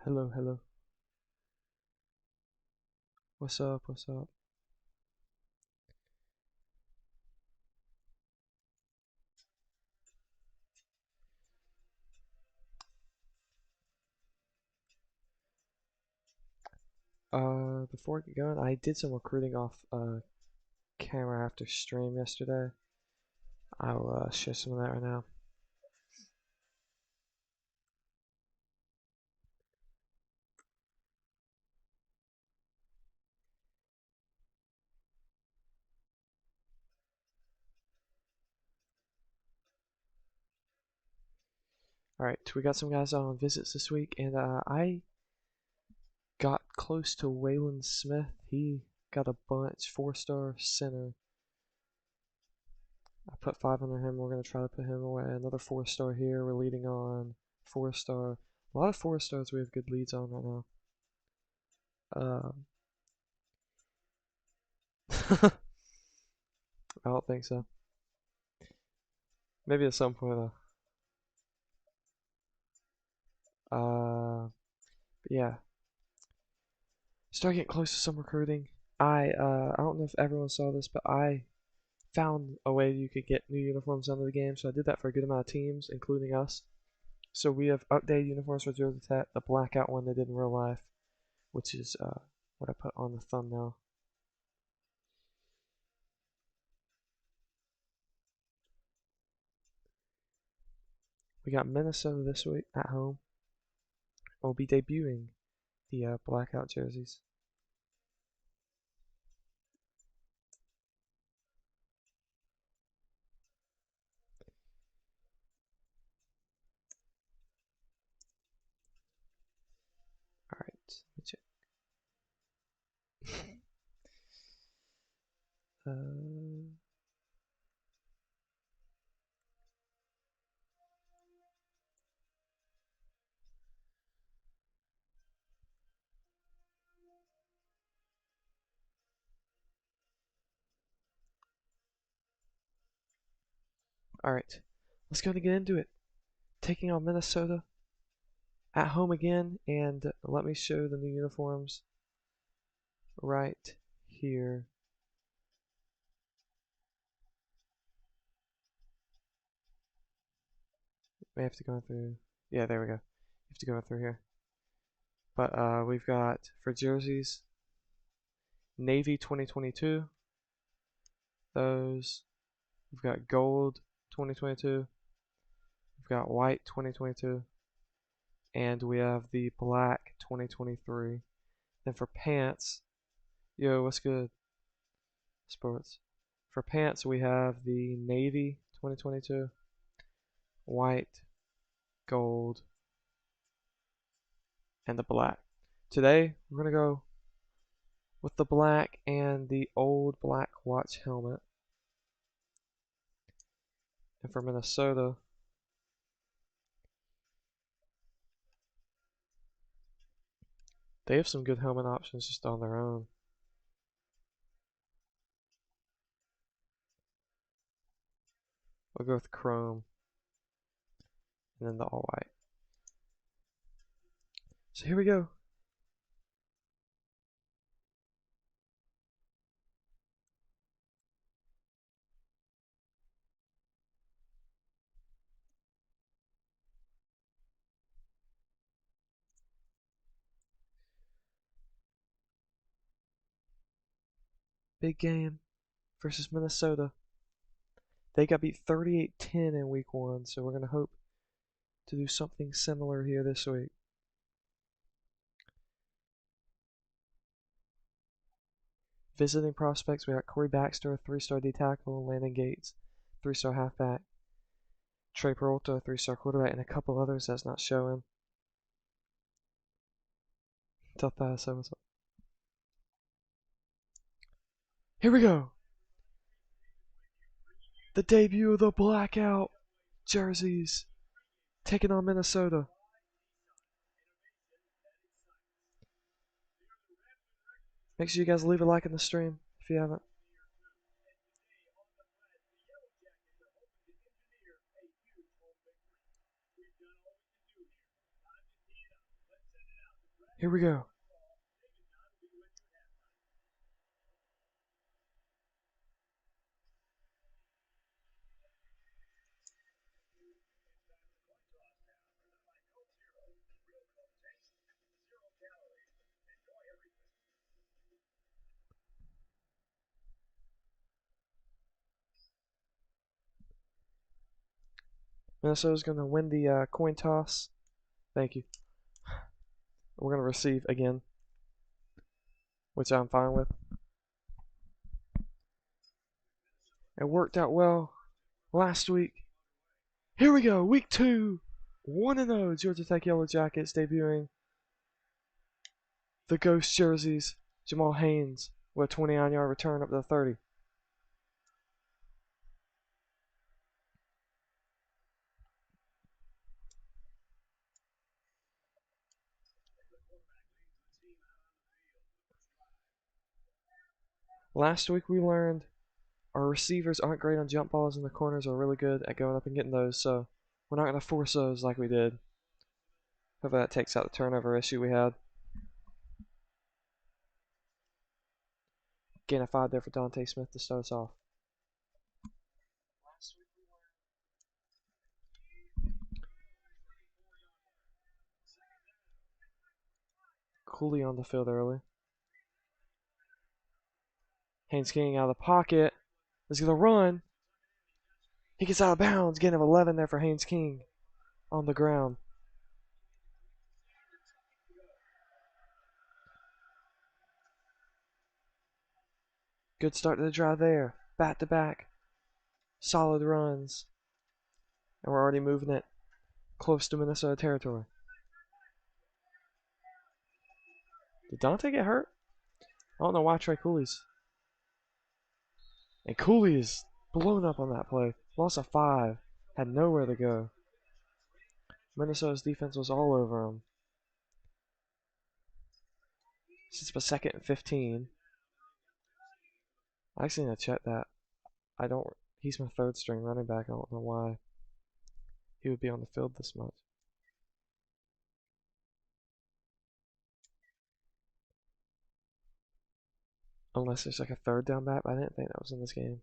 Hello, hello. What's up? What's up? Before I get going, I did some recruiting off camera after stream yesterday. I'll share some of that right now. Alright, we got some guys on visits this week, and I got close to Waylon Smith. He got a bunch, 4-star center. I put 5 under him. We're going to try to put him away. Another 4-star here. We're leading on 4-star. A lot of 4-stars we have good leads on right now. I don't think so. Maybe at some point though. But yeah, start getting close to some recruiting. I don't know if everyone saw this, but I found a way you could get new uniforms under the game, so I did that for a good amount of teams, including us. So we have updated uniforms for Georgia Tech, the blackout one they did in real life, which is what I put on the thumbnail. We got Minnesota this week at home. We'll be debuting the blackout jerseys. Alright, let me check. Alright, let's go to get into it. Taking on Minnesota at home again, and let me show the new uniforms right here. May have to go through. Yeah, there we go. You have to go through here. But we've got for jerseys, Navy 2022. Those. We've got gold 2022. We've got white 2022. And we have the black 2023. Then for pants, yo, what's good? Sports. For pants, we have the navy 2022, white, gold, and the black. Today, we're going to go with the black and the old black watch helmet. And for Minnesota, they have some good helmet options just on their own. We'll go with chrome and then the all white. So here we go. Big game versus Minnesota. They got beat 38-10 in week 1, so we're going to hope to do something similar here this week. Visiting prospects, we got Corey Baxter, 3-star D tackle, Landon Gates, 3-star halfback, Trey Peralta, 3-star quarterback, and a couple others that's not showing. Tell Thad so what's up. Here we go. The debut of the blackout jerseys taking on Minnesota. Make sure you guys leave a like in the stream if you haven't. Here we go. Minnesota's going to win the coin toss. Thank you. We're going to receive again, which I'm fine with. It worked out well last week. Here we go, week 2. 1-0 Georgia Tech Yellow Jackets debuting the Ghost jerseys. Jamal Haynes with a 29-yard return up to the 30. Last week we learned our receivers aren't great on jump balls and the corners are really good at going up and getting those, so we're not going to force those like we did. Hopefully that takes out the turnover issue we had. Gain of 5 there for Dante Smith to start us off. Cooley on the field early. Haynes King out of the pocket. He's going to run. He gets out of bounds. Gain of 11 there for Haynes King on the ground. Good start to the drive there. Back to back. Solid runs. And we're already moving it close to Minnesota territory. Did Dante get hurt? I don't know why Trey Cooley's. And Cooley is blown up on that play. Loss of 5. Had nowhere to go. Minnesota's defense was all over him. Since the 2nd and 15. I actually need to check that. He's my 3rd string running back. I don't know why he would be on the field this much. Unless there's like a 3rd down back, but I didn't think that was in this game.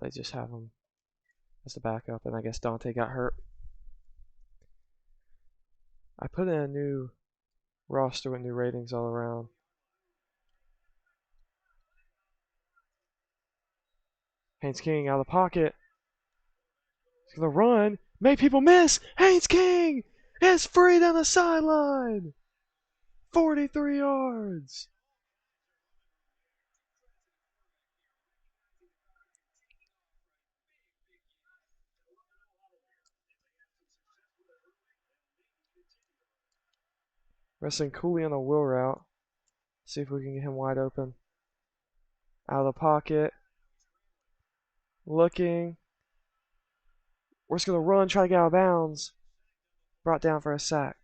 They just have him as the backup, and I guess Dante got hurt. I put in a new roster with new ratings all around. Haynes King out of the pocket. He's going to run. Make people miss. Haynes King is free down the sideline. 43 yards. Wrestling Cooley on a wheel route. See if we can get him wide open. Out of the pocket. Looking. We're just going to run, try to get out of bounds. Brought down for a sack.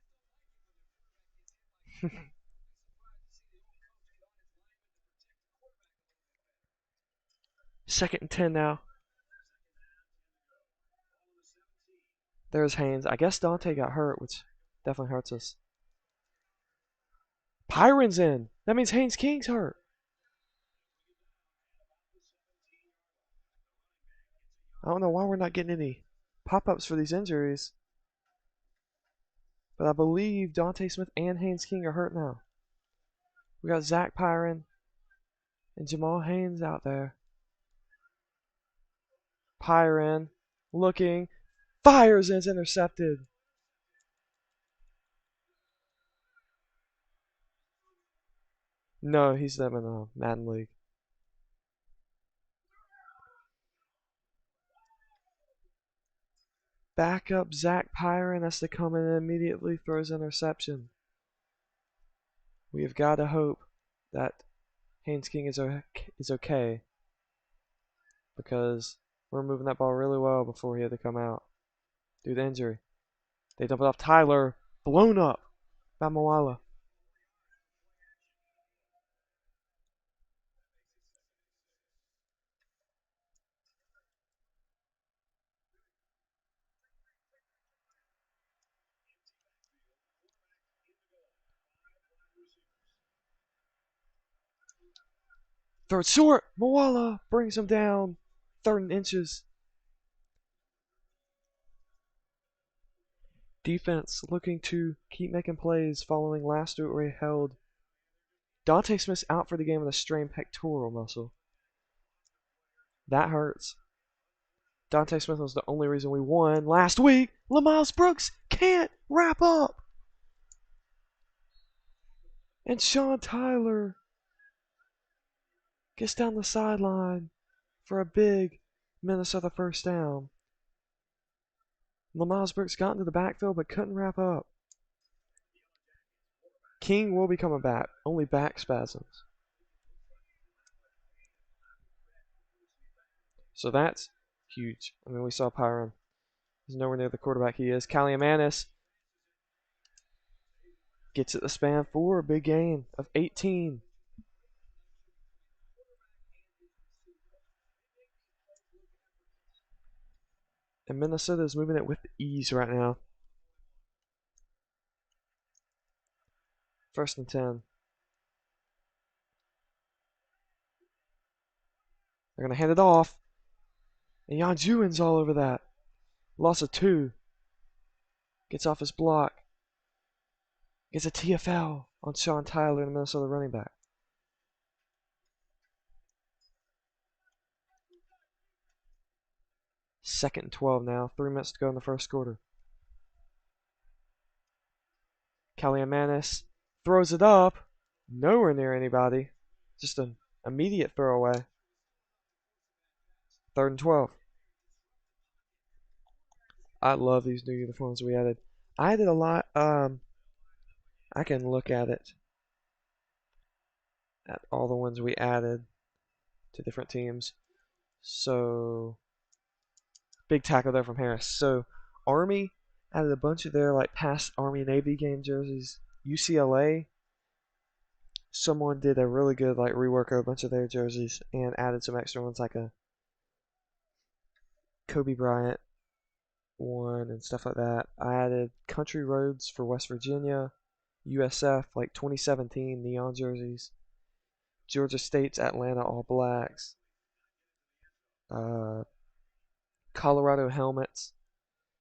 2nd and 10 now. There's Haynes. I guess Dante got hurt, which definitely hurts us. Pyron's in. That means Haynes King's hurt. I don't know why we're not getting any pop-ups for these injuries. But I believe Dante Smith and Haynes King are hurt now. We got Zach Pyron and Jamal Haynes out there. Pyron looking. Fires and it's intercepted. No, he's them in the Madden League. Backup Zach Pyron has to come in and immediately throws interception. We have got to hope that Haynes King is okay, because we're moving that ball really well before he had to come out due to injury. They dump it off Tyler, blown up by Moala. Throw it short. Moala brings him down. 3rd and inches. Defense looking to keep making plays following last week where he held Dante Smith's out for the game with a strained pectoral muscle. That hurts. Dante Smith was the only reason we won last week. LaMiles Brooks can't wrap up. And Sean Tyler gets down the sideline for a big Minnesota first down. LaMiles Brooks got into the backfield but couldn't wrap up. King will be coming back, only back spasms. So that's huge. I mean, we saw Pyron. He's nowhere near the quarterback he is. Kaliamanis gets it the span for a big gain of 18. And Minnesota is moving it with ease right now. 1st and 10. They're going to hand it off. And Jan Juwen's all over that. Loss of 2. Gets off his block. Gets a TFL on Sean Tyler, the Minnesota running back. Second and 12 now. 3 minutes to go in the first quarter. Kaliamanis throws it up. Nowhere near anybody. Just an immediate throwaway. 3rd and 12. I love these new uniforms we added. I added a lot. I can look at it. At all the ones we added to different teams. So, big tackle there from Harris. So, Army added a bunch of their like past Army Navy game jerseys. UCLA, someone did a really good like rework of a bunch of their jerseys and added some extra ones like a Kobe Bryant one and stuff like that. I added Country Roads for West Virginia, USF like 2017 neon jerseys, Georgia State's Atlanta All Blacks, Colorado helmets.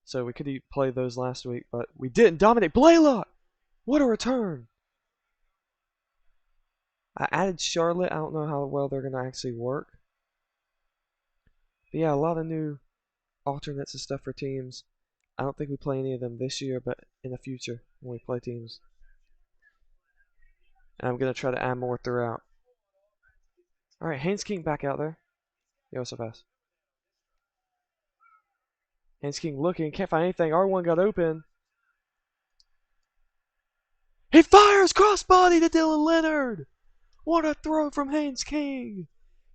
So we could play those last week, but we didn't. Dominic Blaylock! What a return! I added Charlotte. I don't know how well they're going to actually work. But yeah, a lot of new alternates and stuff for teams. I don't think we play any of them this year, but in the future when we play teams. And I'm going to try to add more throughout. Alright, Haynes King back out there. Yo, so fast. Haynes King looking, can't find anything. R1 got open. He fires crossbody to Dylan Leonard. What a throw from Haynes King.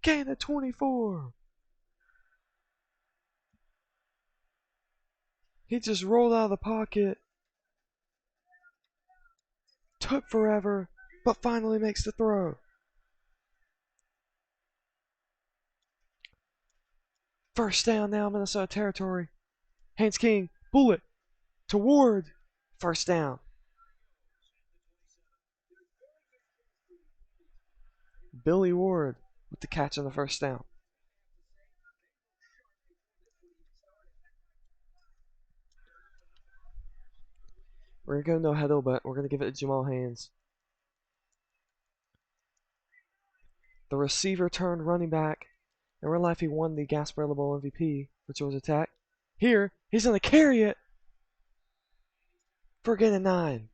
Gain of 24. He just rolled out of the pocket. Took forever, but finally makes the throw. First down now, Minnesota territory. Haynes King, bullet to Ward. First down. Billy Ward with the catch on the first down. We're going to go no huddle, but we're going to give it to Jamal Haynes. The receiver turned running back. In real life, he won the Gasparilla Bowl MVP for Georgia Tech. Here, he's going to carry it for a gain of 9.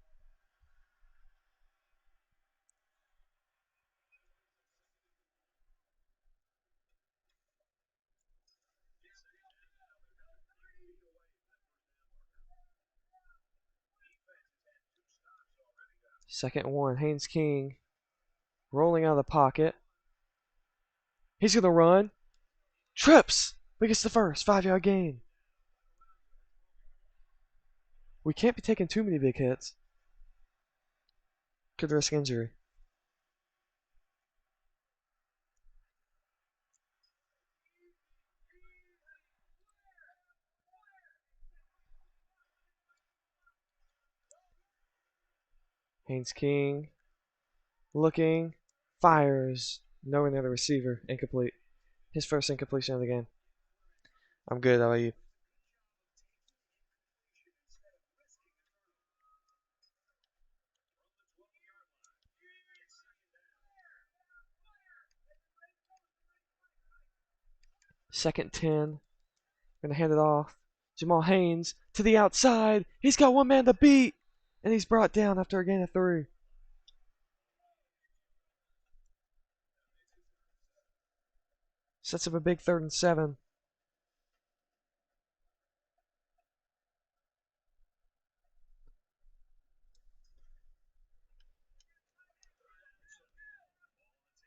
Second and 1. Haynes King rolling out of the pocket. He's going to run. Trips, but gets the first 5-yard gain. We can't be taking too many big hits. Could risk injury. Haynes King looking, fires. Nowhere near the receiver. Incomplete. His first incompletion of the game. I'm good. How about you? Second 10. Gonna hand it off. Jamal Haynes to the outside. He's got one man to beat. And he's brought down after a gain of 3. Sets up a big 3rd and 7.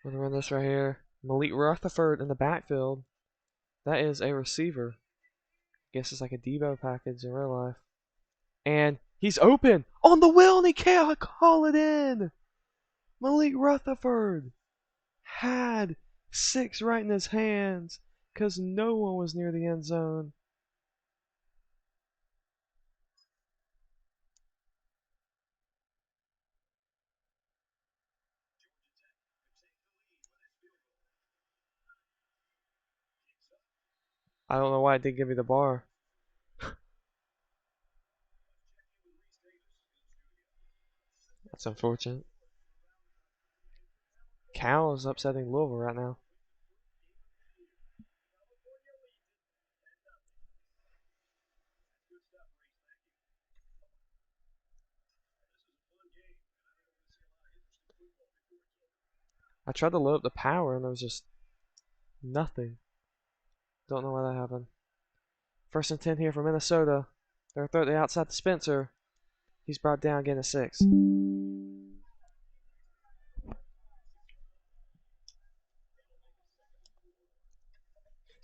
We're gonna run this right here. Malik Rutherford in the backfield. That is a receiver. Guess it's like a Debo package in real life. And he's open on the wheel and he can't call it in. Malik Rutherford had 6 right in his hands because no one was near the end zone. I don't know why it didn't give me the bar. That's unfortunate. Cal is upsetting Louisville right now. I tried to load up the power and there was just nothing. Don't know why that happened. 1st and 10 here for Minnesota. They're throw it outside to Spencer. He's brought down again to 6.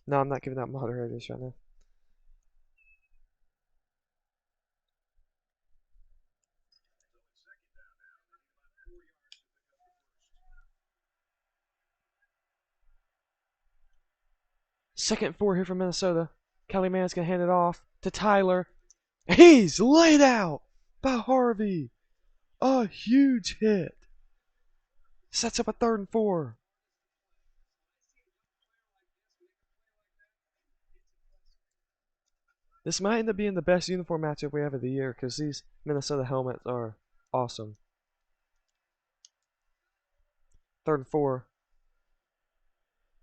No, I'm not giving out moderators right now. Second and 4 here for Minnesota. Kelly Mann's going to hand it off to Tyler. He's laid out by Harvey. A huge hit. Sets up a 3rd and 4. This might end up being the best uniform matchup we have of the year because these Minnesota helmets are awesome. 3rd and 4.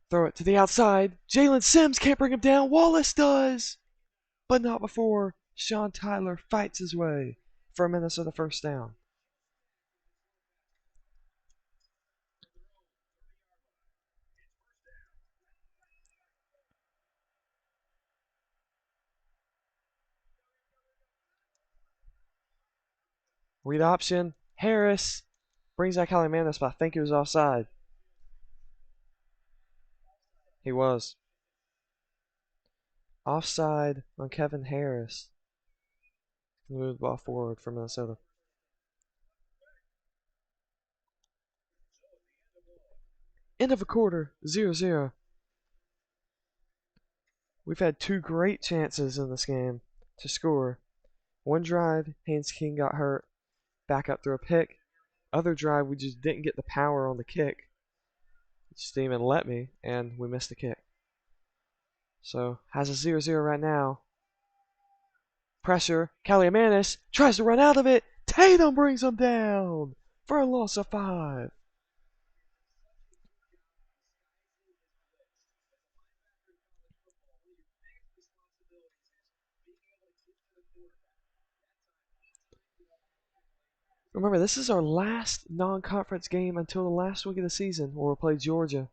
Throw it to the outside. Jalen Sims can't bring him down. Wallace does. But not before Sean Tyler fights his way for a Minnesota 1st down. Read option. Harris brings out Callie Manis, but I think he was offside. He was. Offside on Kevin Harris. Move the ball forward for Minnesota. End of a quarter, 0-0. We've had 2 great chances in this game to score. One drive, Haynes King got hurt. Back up through a pick. Other drive, we just didn't get the power on the kick. It just didn't even let me, and we missed the kick. So, has a 0-0 right now. Pressure. Kaliamanis tries to run out of it. Tatum brings him down for a loss of 5. Remember, this is our last non-conference game until the last week of the season where we'll play Georgia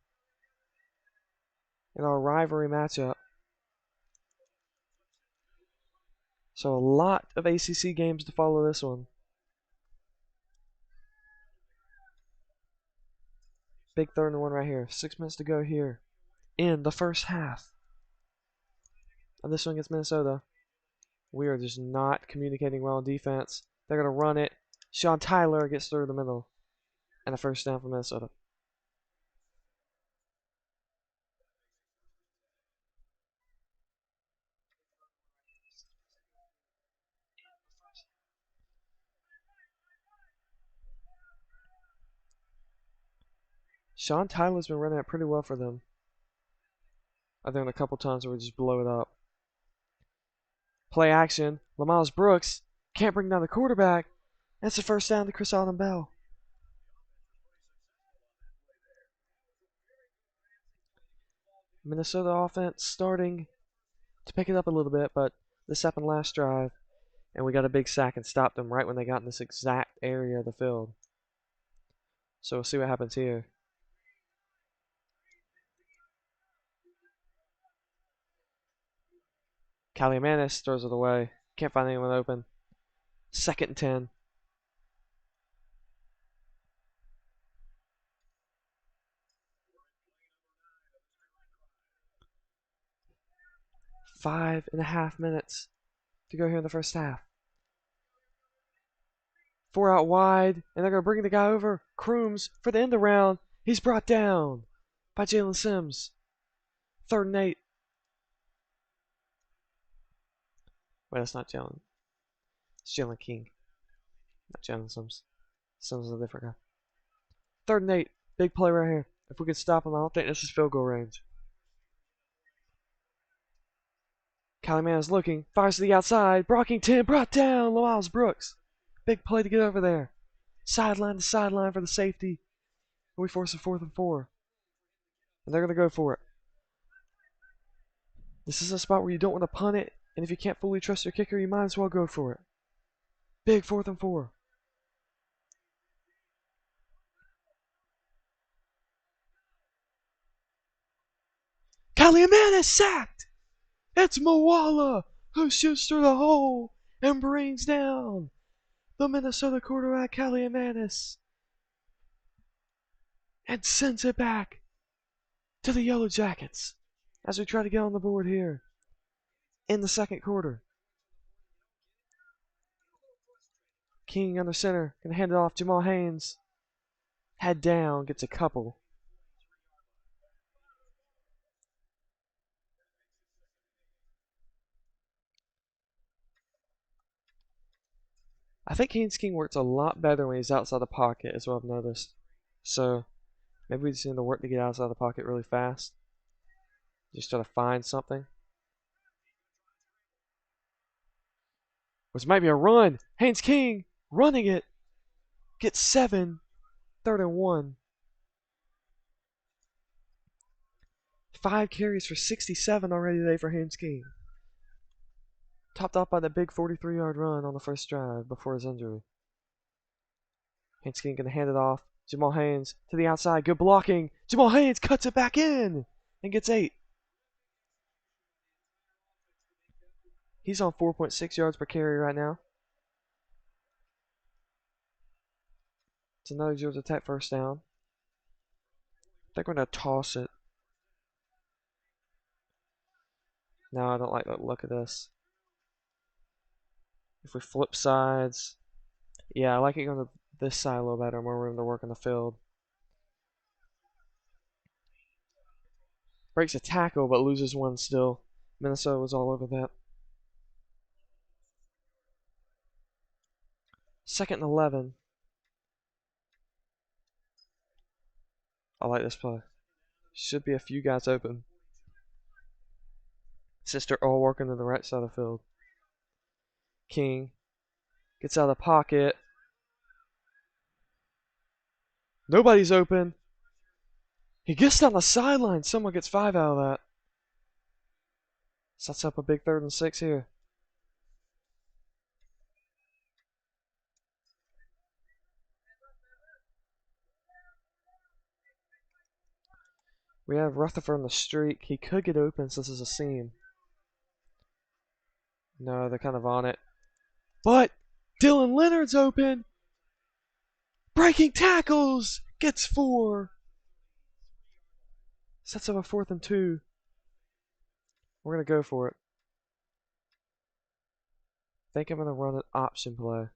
in our rivalry matchup. So a lot of ACC games to follow this one. Big 3rd and 1 right here. 6 minutes to go here in the 1st half of this one against Minnesota. We are just not communicating well on defense. They're going to run it. Sean Tyler gets through the middle. And a 1st down for Minnesota. Sean Tyler's been running it pretty well for them. I think a couple times where we just blow it up. Play action. Lamiles Brooks can't bring down the quarterback. That's the first down to Chris Auden-Bell. Minnesota offense starting to pick it up a little bit, but this happened last drive, and we got a big sack and stopped them right when they got in this exact area of the field. So we'll see what happens here. Kaliamanis throws it away. Can't find anyone open. 2nd and 10. Five and a half minutes to go here in the first half. 4 out wide, and they're going to bring the guy over. Crooms for the end around. He's brought down by Jalen Sims. 3rd and 8. Wait, that's not Jalen. It's Jalen King. Not Jalen Sims. Sims is a different guy. 3rd and 8. Big play right here. If we could stop him, I don't think this is field goal range. Kaliamanis looking. Fires to the outside. Brockington brought down. Lamiles Brooks. Big play to get over there. Sideline to sideline for the safety. And we force a 4th and 4. And they're going to go for it. This is a spot where you don't want to punt it. And if you can't fully trust your kicker, you might as well go for it. Big 4th and 4. Kaliamanis sacked! It's Moala who shoots through the hole and brings down the Minnesota quarterback Kaliamanis and sends it back to the Yellow Jackets as we try to get on the board here in the 2nd quarter. King under center, gonna hand it off. Jamal Haynes, head down, gets a couple. I think Haynes King works a lot better when he's outside the pocket, is what I've noticed. So maybe we just need to work to get outside the pocket really fast. Just try to find something. Which might be a run. Haynes King running it. Gets 7. 3rd and 1. 5 carries for 67 already today for Haynes King. Topped off by the big 43-yard run on the first drive before his injury. Haynes King gonna hand it off. Jamal Haynes to the outside. Good blocking. Jamal Haynes cuts it back in and gets 8. He's on 4.6 yards per carry right now. It's another Georgia Tech first down. They're going to toss it. No, I don't like the look of this. If we flip sides. Yeah, I like it going to this side a little better. More room to work in the field. Breaks a tackle, but loses one still. Minnesota was all over that. 2nd and 11. I like this play. Should be a few guys open. Sister all working to the right side of the field. King gets out of the pocket. Nobody's open. He gets down the sideline. Someone gets 5 out of that. Sets up a big 3rd and 6 here. We have Rutherford on the streak. He could get open since it's a seam. No, they're kind of on it. But Dylan Leonard's open. Breaking tackles. Gets 4. Sets up a 4th and 2. We're going to go for it. I think I'm going to run an option play.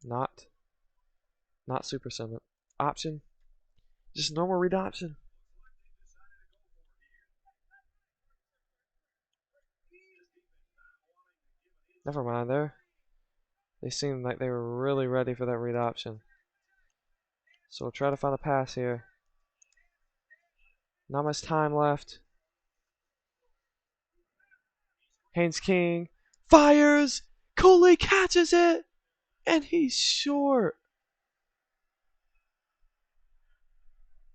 Not super summit. Option. Just normal read option. Never mind there. They seemed like they were really ready for that read option. So we'll try to find a pass here. Not much time left. Haynes King fires. Cooley catches it, and he's short.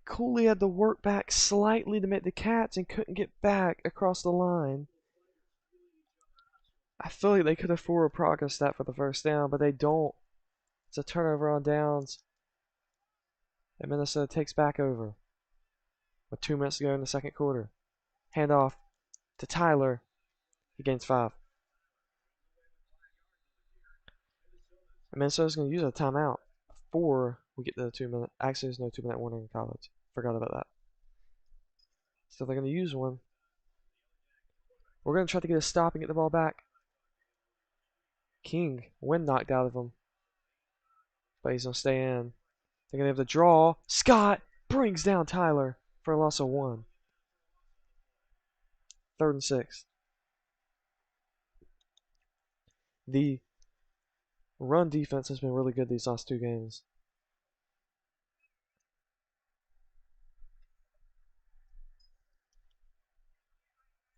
Cooley had to work back slightly to make the catch and couldn't get back across the line. I feel like they could have forward progressed that for the first down, but they don't. It's a turnover on downs. And Minnesota takes back over with 2 minutes to go in the second quarter. Handoff to Tyler. He gains 5. And Minnesota's going to use a timeout before we get to the 2 minute. Actually, there's no 2 minute warning in college. Forgot about that. So they're going to use one. We're going to try to get a stop and get the ball back. King, wind knocked out of him. But he's going to stay in. They're going to have the draw. Scott brings down Tyler for a loss of 1. 3rd and 6. The run defense has been really good these last 2 games.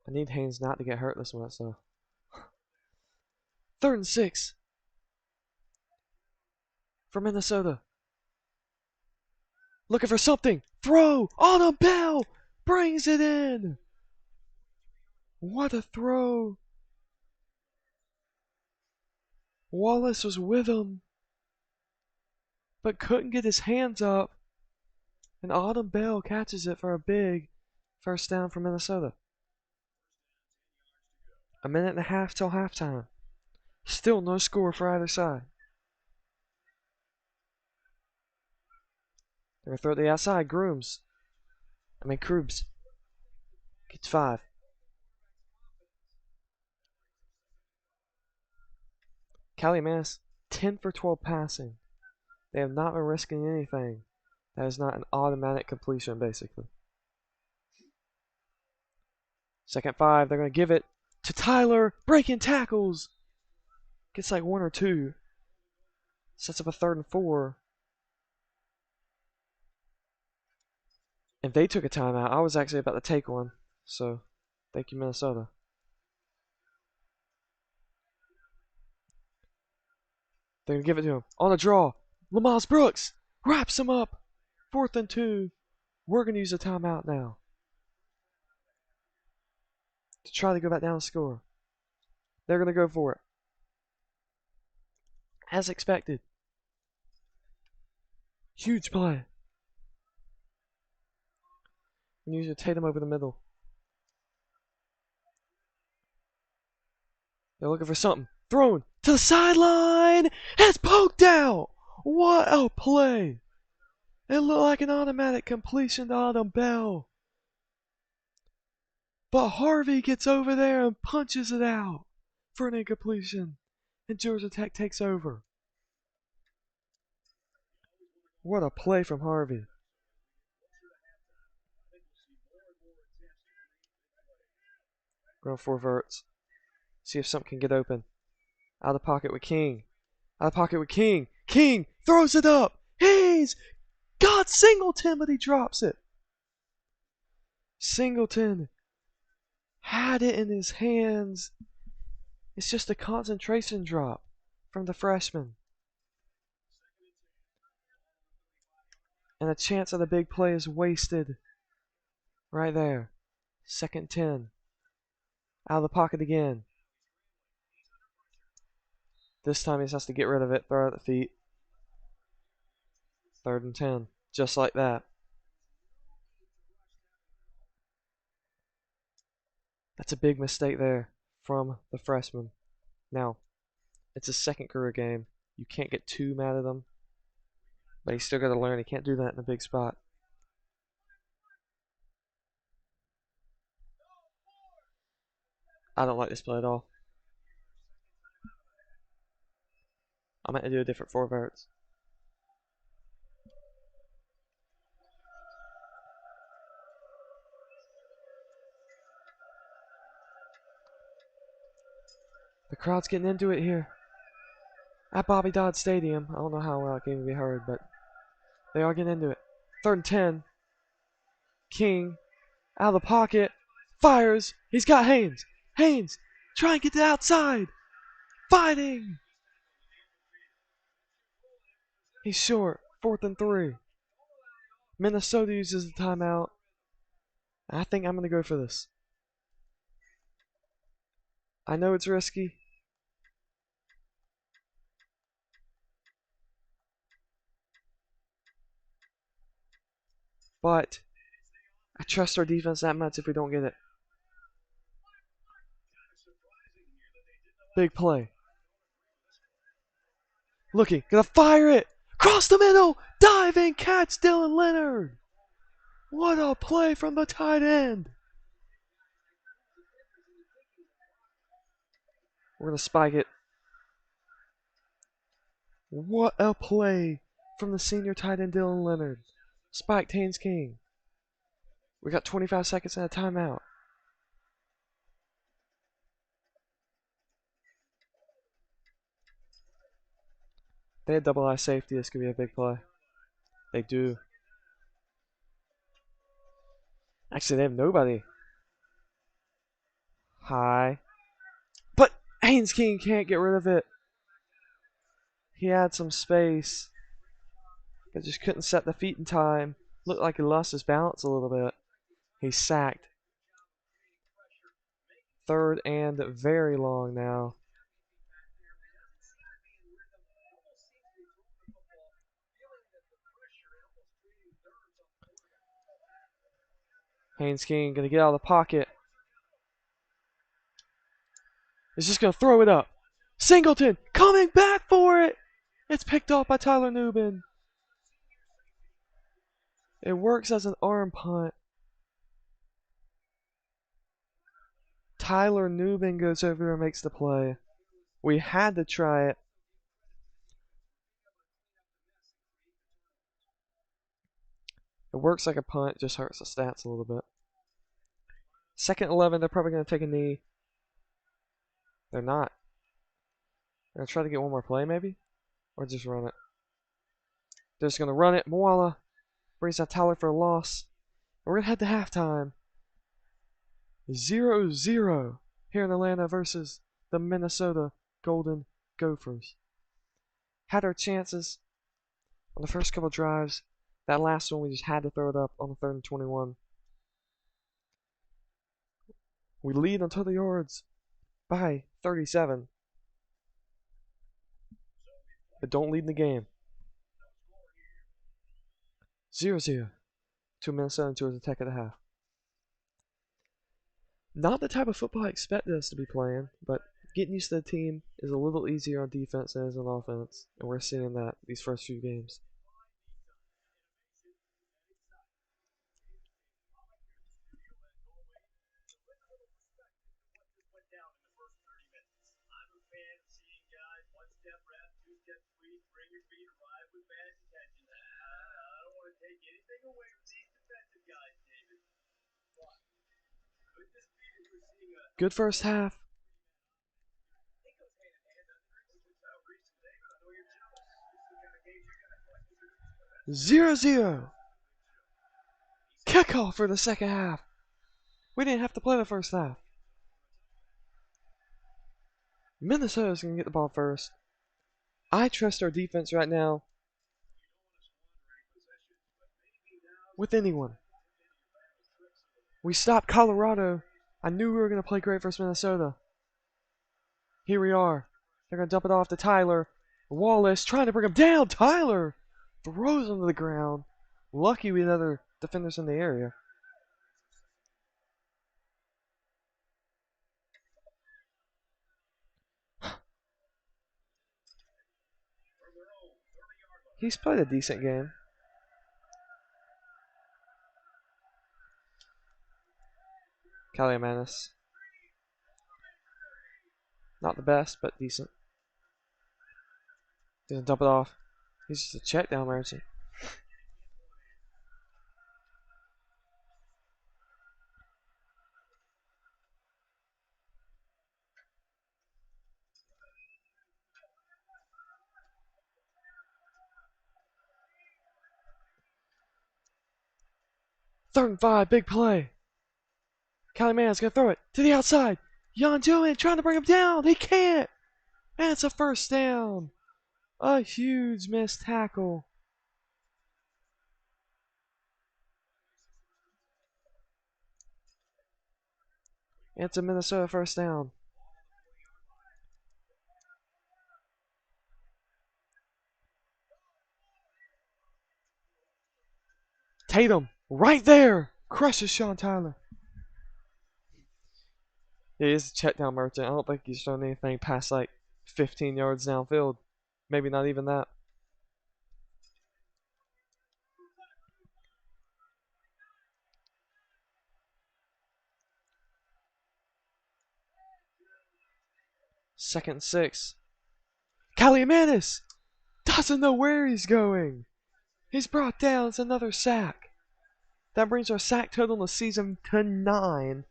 I need Haynes not to get hurt this month, so. 3rd and 6 for Minnesota. Looking for something. Throw. Autumn Bell brings it in. What a throw. Wallace was with him, but couldn't get his hands up. And Autumn Bell catches it for a big first down for Minnesota. 1.5 minutes till halftime. Still no score for either side. They're going to throw it to the outside. Krubs gets 5. Calumet, 10 for 12 passing. They have not been risking anything. That is not an automatic completion, basically. 2nd 5, they're going to give it to Tyler. Breaking tackles. Gets like 1 or 2. Sets up a 3rd and 4. And they took a timeout. I was actually about to take one. So, thank you, Minnesota. They're going to give it to him. On a draw. Lamaz Brooks wraps him up. 4th and 2. We're going to use a timeout now to try to go back down and score. They're going to go for it. As expected. Huge play. And use your Tatum over the middle. They're looking for something. Thrown to the sideline. It's poked out. What a play. It looked like an automatic completion to Autumn Bell. But Harvey gets over there and punches it out for an incompletion. And Georgia Tech takes over. What a play from Harvey. Going for verts. See if something can get open. Out of the pocket with King. Out of the pocket with King. King throws it up. He's got Singleton, but he drops it. Singleton had it in his hands. It's just a concentration drop from the freshman. And a chance at a big play is wasted. Right there. 2nd 10. Out of the pocket again. This time he just has to get rid of it. Throw it at the feet. 3rd and 10. Just like that. That's a big mistake there from the freshman. Now, it's his 2nd career game. You can't get too mad at him. But he's still got to learn. He can't do that in a big spot. I don't like this play at all. I meant to do a different 4 verts. The crowd's getting into it here. At Bobby Dodd Stadium. I don't know how well it can be heard, but They are getting into it. 3rd and 10. King out of the pocket. Fires. He's got Haynes. Haynes. Try and get to the outside. Fighting. He's short. 4th and 3. Minnesota uses the timeout. I think I'm going to go for this. I know it's risky. But I trust our defense that much if we don't get it. Big play. Looking. Gonna fire it. Cross the middle. Diving catch Dylan Leonard. What a play from the tight end. We're going to spike it. What a play from the senior tight end Dylan Leonard. Spiked Haynes King. We got 25 seconds and a timeout. They had double eye safety. This could be a big play. They do. Actually, they have nobody. High. But Haynes King can't get rid of it. He had some space, but just couldn't set the feet in time. Looked like he lost his balance a little bit. He's sacked. 3rd and very long now. Haynes King going to get out of the pocket. He's just going to throw it up. Singleton coming back for it. It's picked off by Tyler Nubin. It works as an arm punt. Tyler Nubin goes over and makes the play. We had to try it. It works like a punt, just hurts the stats a little bit. 2nd 11, they're probably going to take a knee. They're not. They're going to try to get one more play, maybe? Or just run it. They're just going to run it. Moala brings out Tyler for a loss. We're going to head to halftime. 0-0 here in Atlanta versus the Minnesota Golden Gophers. Had our chances on the first couple drives. That last one, we just had to throw it up on the 3rd and 21. We lead on total yards by 37. But don't lead in the game. 0-0 to Minnesota towards the tech of the half. Not the type of football I expected us to be playing, but getting used to the team is a little easier on defense than it is on offense, and we're seeing that these first few games. Good first half. 0-0. Kickoff for the second half. We didn't have to play the first half. Minnesota's going to get the ball first. I trust our defense right now with anyone. We stopped Colorado. I knew we were going to play great versus Minnesota. Here we are. They're going to dump it off to Tyler. Wallace trying to bring him down. Tyler throws him to the ground. Lucky we had other defenders in the area. He's played a decent game. Kaliamanis. Not the best, but decent. He's going to dump it off. He's just a check down merchant. 3rd and 5, big play. Callahan's going to throw it to the outside. Unbeaten trying to bring him down. He can't. And it's a first down. A huge missed tackle. It's a Minnesota first down. Tatum, right there, crushes Sean Tyler. Yeah, he's a check down merchant. I don't think he's shown anything past like 15 yards downfield. Maybe not even that. Second and 6. Callahan doesn't know where he's going. He's brought down. It's another sack. That brings our sack total in the season to 9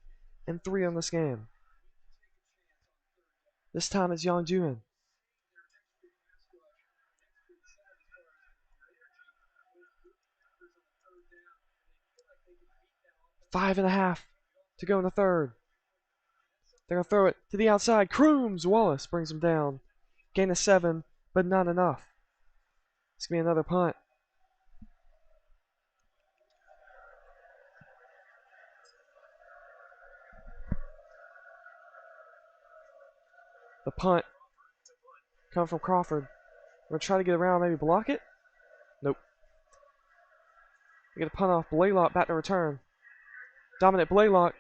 and 3 on this game. This time it's Unbeaten. Five and a half to go in the third. They're going to throw it to the outside. Crooms. Wallace brings him down. Gain of 7, but not enough. It's going to be another punt. The punt coming from Crawford. We're going to try to get around, maybe block it. Nope. We get a punt off. Blaylock back to return. Dominic Blaylock.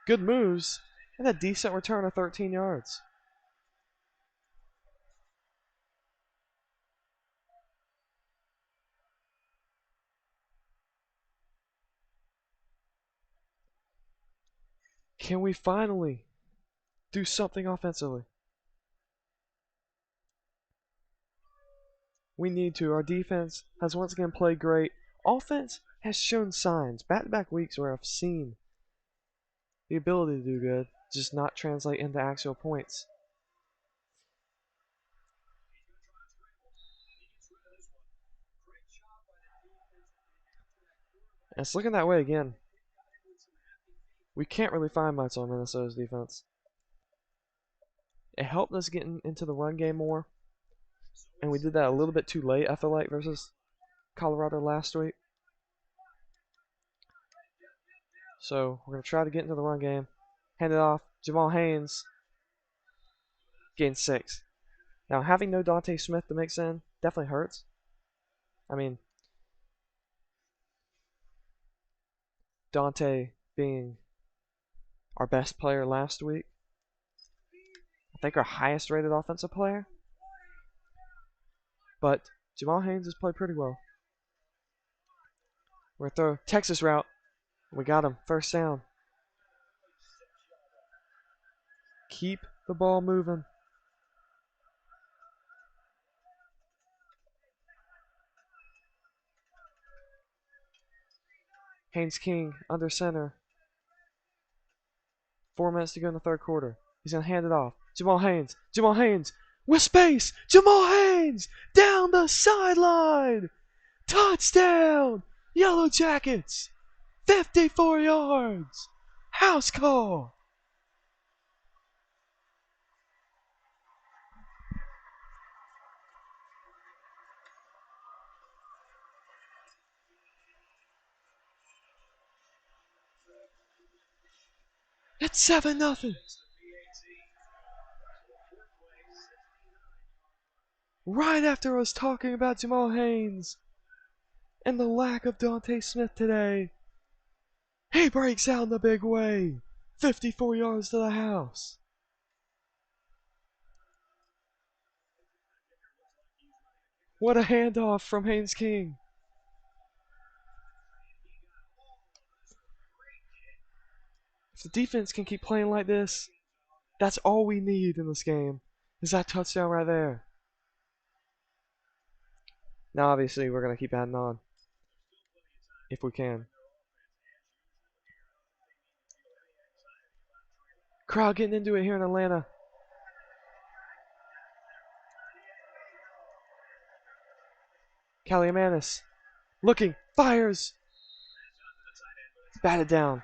Good moves. And a decent return of 13 yards. Can we finally do something offensively? We need to. Our defense has once again played great. Offense has shown signs. Back-to-back weeks where I've seen the ability to do good, just not translate into actual points. And it's looking that way again. We can't really find much on Minnesota's defense. It helped us getting into the run game more. And we did that a little bit too late, I feel like, versus Colorado last week. So we're going to try to get into the run game. Hand it off. Jamal Haynes. Gain 6. Now, having no Dante Smith to mix in definitely hurts. I mean, Dante being our best player last week. I think our highest rated offensive player. But Jamal Haynes has played pretty well. We're going to throw Texas route. We got him. First down. Keep the ball moving. Haynes King under center. 4 minutes to go in the third quarter. He's going to hand it off. Jamal Haynes. Jamal Haynes with space. Jamal Haynes down the sideline. Touchdown. Yellow Jackets. 54 yards. House call. It's 7-0. Right after us talking about Jamal Haynes and the lack of Dante Smith today, he breaks out in a big way. 54 yards to the house. What a handoff from Haynes King. If the defense can keep playing like this, that's all we need in this game, is that touchdown right there. Now, obviously, we're going to keep adding on, if we can. Crowd getting into it here in Atlanta. Callahan looking, fires. Bat it down.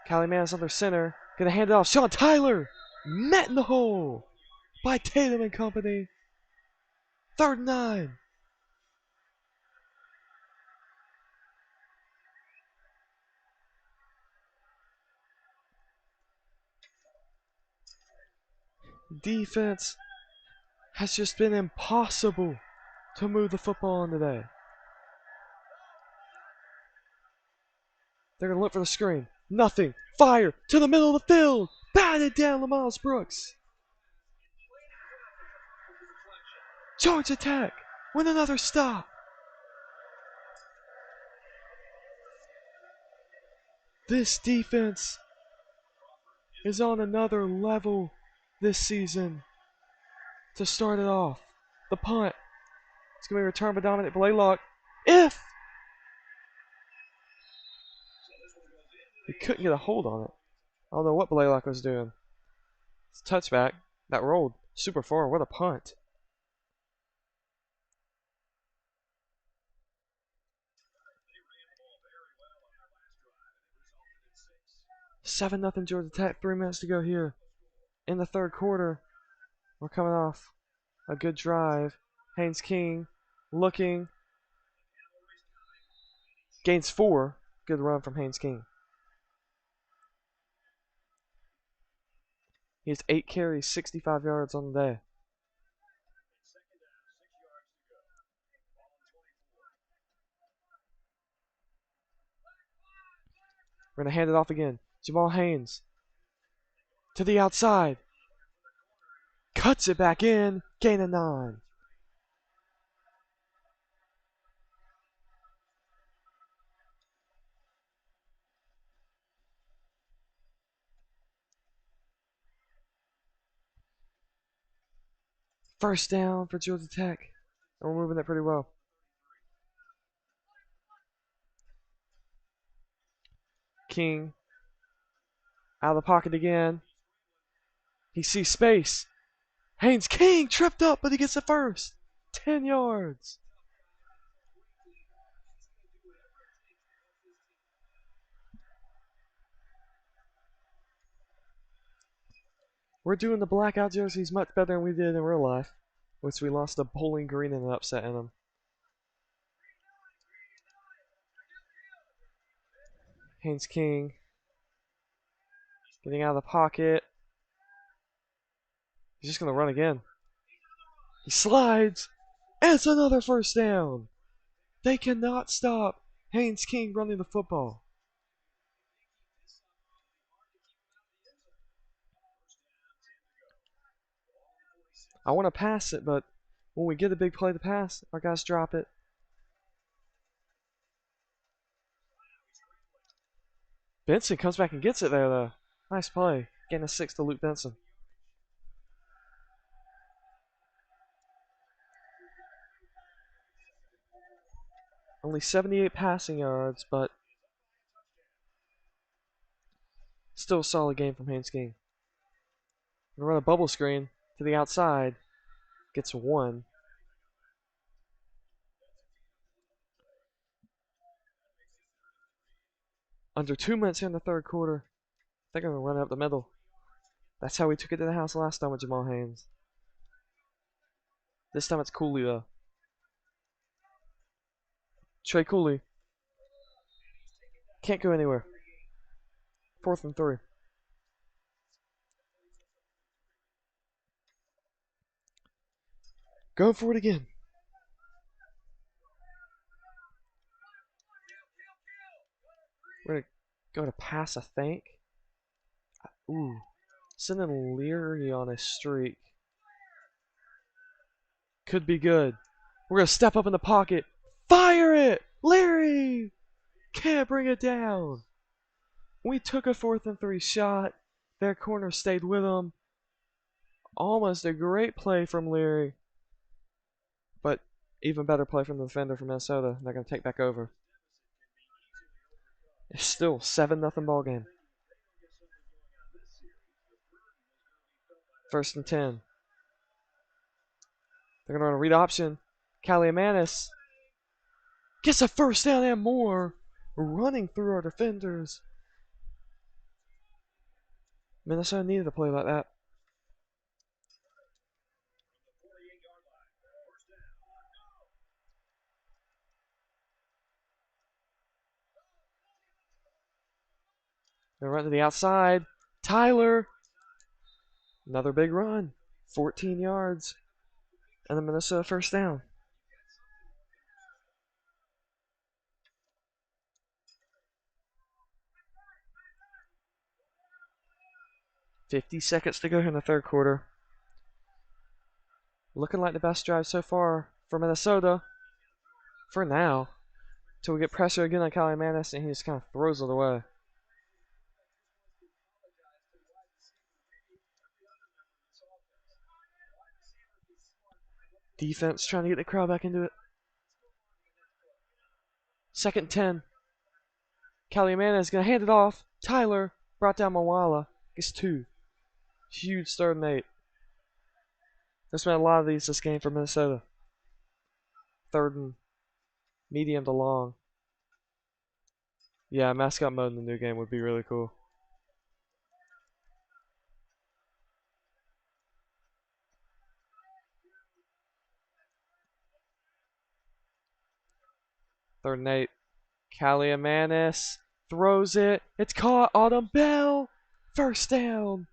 Callie Mannis under center. Gonna hand it off. Sean Tyler! Met in the hole by Tatum and company. 3rd and 9. Defense has just been impossible to move the football on today. They're going to look for the screen. Nothing. Fire to the middle of the field. Batted down to Miles Brooks. Georgia Tech with another stop. This defense is on another level this season. To start it off, the punt. It's going to be returned by Dominic Blaylock. He couldn't get a hold on it. I don't know what Blaylock was doing. It's a touchback. That rolled super far. What a punt. 7-0 Georgia Tech. 3 minutes to go here in the 3rd quarter. We're coming off a good drive. Haynes King looking. Gains 4. Good run from Haynes King. He has 8 carries, 65 yards on the day. We're going to hand it off again. Jamal Haynes to the outside. Cuts it back in. Gain of 9. First down for Georgia Tech. And we're moving it pretty well. King out of the pocket again. He sees space. Haynes King tripped up, but he gets it first. 10 yards. We're doing the blackout jerseys much better than we did in real life, which we lost to Bowling Green in an upset in them. Haynes King getting out of the pocket. He's just going to run again. He slides, and it's another first down. They cannot stop Haynes King running the football. I want to pass it, but when we get a big play to pass, our guys drop it. Benson comes back and gets it there, though. Nice play. Getting a 6 to Luke Benson. Only 78 passing yards, but still a solid game from Haynes King. We're going to run a bubble screen to the outside. Gets 1. Under 2 minutes here in the 3rd quarter. They're going to run up the middle. That's how we took it to the house last time with Jamal Haynes. This time it's Cooley, though. Trey Cooley. Can't go anywhere. 4th and 3. Going for it again. We're going to go to pass, I think. Ooh. Sending Leary on a streak. Could be good. We're going to step up in the pocket. Fire it! Leary! Can't bring it down. We took a 4th and 3 shot. Their corner stayed with them. Almost a great play from Leary. But even better play from the defender from Minnesota. They're going to take back over. It's still 7-0 ball game. 1st and 10. They're going to run a read option. Kaliamanis gets a first down and more, running through our defenders. Minnesota needed to play like that. They run to the outside. Tyler. Another big run. 14 yards. And the Minnesota first down. $50 to go here in the third quarter. Looking like the best drive so far for Minnesota. For now. Till we get pressure again on Kaliamanis and he just kind of throws it away. Defense trying to get the crowd back into it. 2nd and 10. Kaliamanis is going to hand it off. Tyler brought down Mawala. Gets 2. Huge 3rd and 8. There's been a lot of these this game for Minnesota. 3rd and medium to long. Yeah, mascot mode in the new game would be really cool. Third and 8. Kaliamanis throws it. It's caught. Autumn Bell. First down.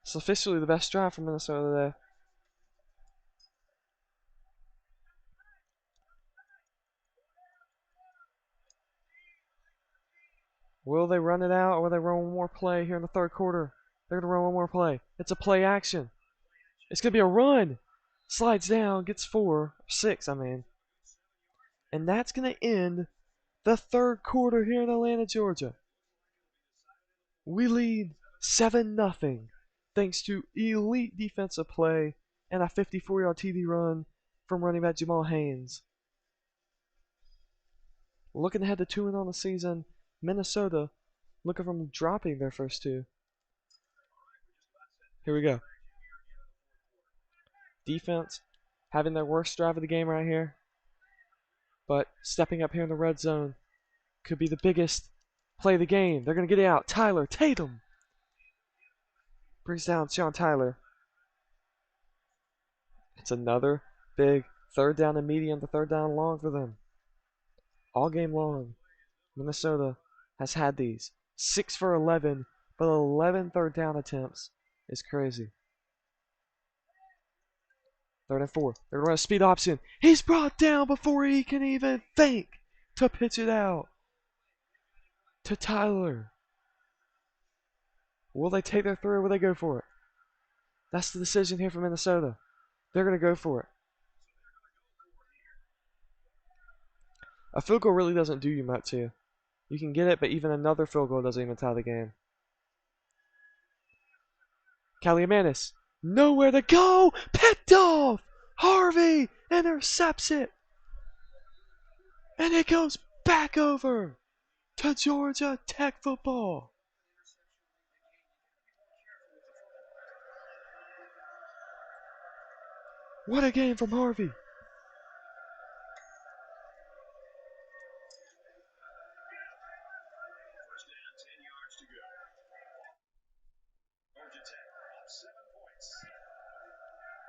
It's officially the best drive for Minnesota today. Will they run it out or will they run one more play here in the third quarter? They're going to run one more play. It's a play action. It's going to be a run. Slides down, gets 6, I mean. And that's going to end the third quarter here in Atlanta, Georgia. We lead 7-0 thanks to elite defensive play and a 54-yard TD run from running back Jamal Haynes. Looking ahead to 2-0 on the season, Minnesota looking from dropping their first 2. Here we go. Defense having their worst drive of the game right here. But stepping up here in the red zone could be the biggest play of the game. They're going to get it out. Tyler Tatum brings down Sean Tyler. It's another big 3rd down and medium to 3rd down long for them. All game long, Minnesota has had these. 6 for 11, but 11 3rd down attempts is crazy. 3rd and 4. They're going to run a speed option. He's brought down before he can even think to pitch it out to Tyler. Will they take their 3 or will they go for it? That's the decision here for Minnesota. They're going to go for it. A field goal really doesn't do you much here. You can get it, but even another field goal doesn't even tie the game. Kaliamanis, nowhere to go. Picked off. Harvey intercepts it. And it goes back over to Georgia Tech football. What a game from Harvey.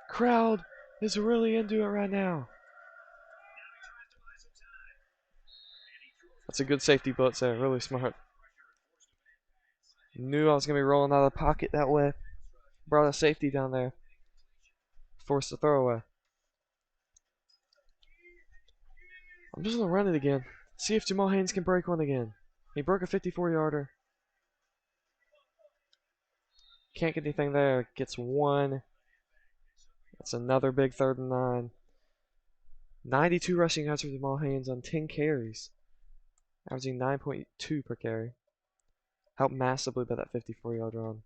Crowd is really into it right now. That's a good safety blitz there, really smart. Knew I was going to be rolling out of the pocket that way. Brought a safety down there. Forced a throwaway. I'm just going to run it again. See if Jamal Haynes can break one again. He broke a 54-yarder. Can't get anything there. Gets 1. That's another big 3rd and 9. 92 rushing yards for Jamal Haynes on 10 carries. Averaging 9.2 per carry. Helped massively by that 54-yard run.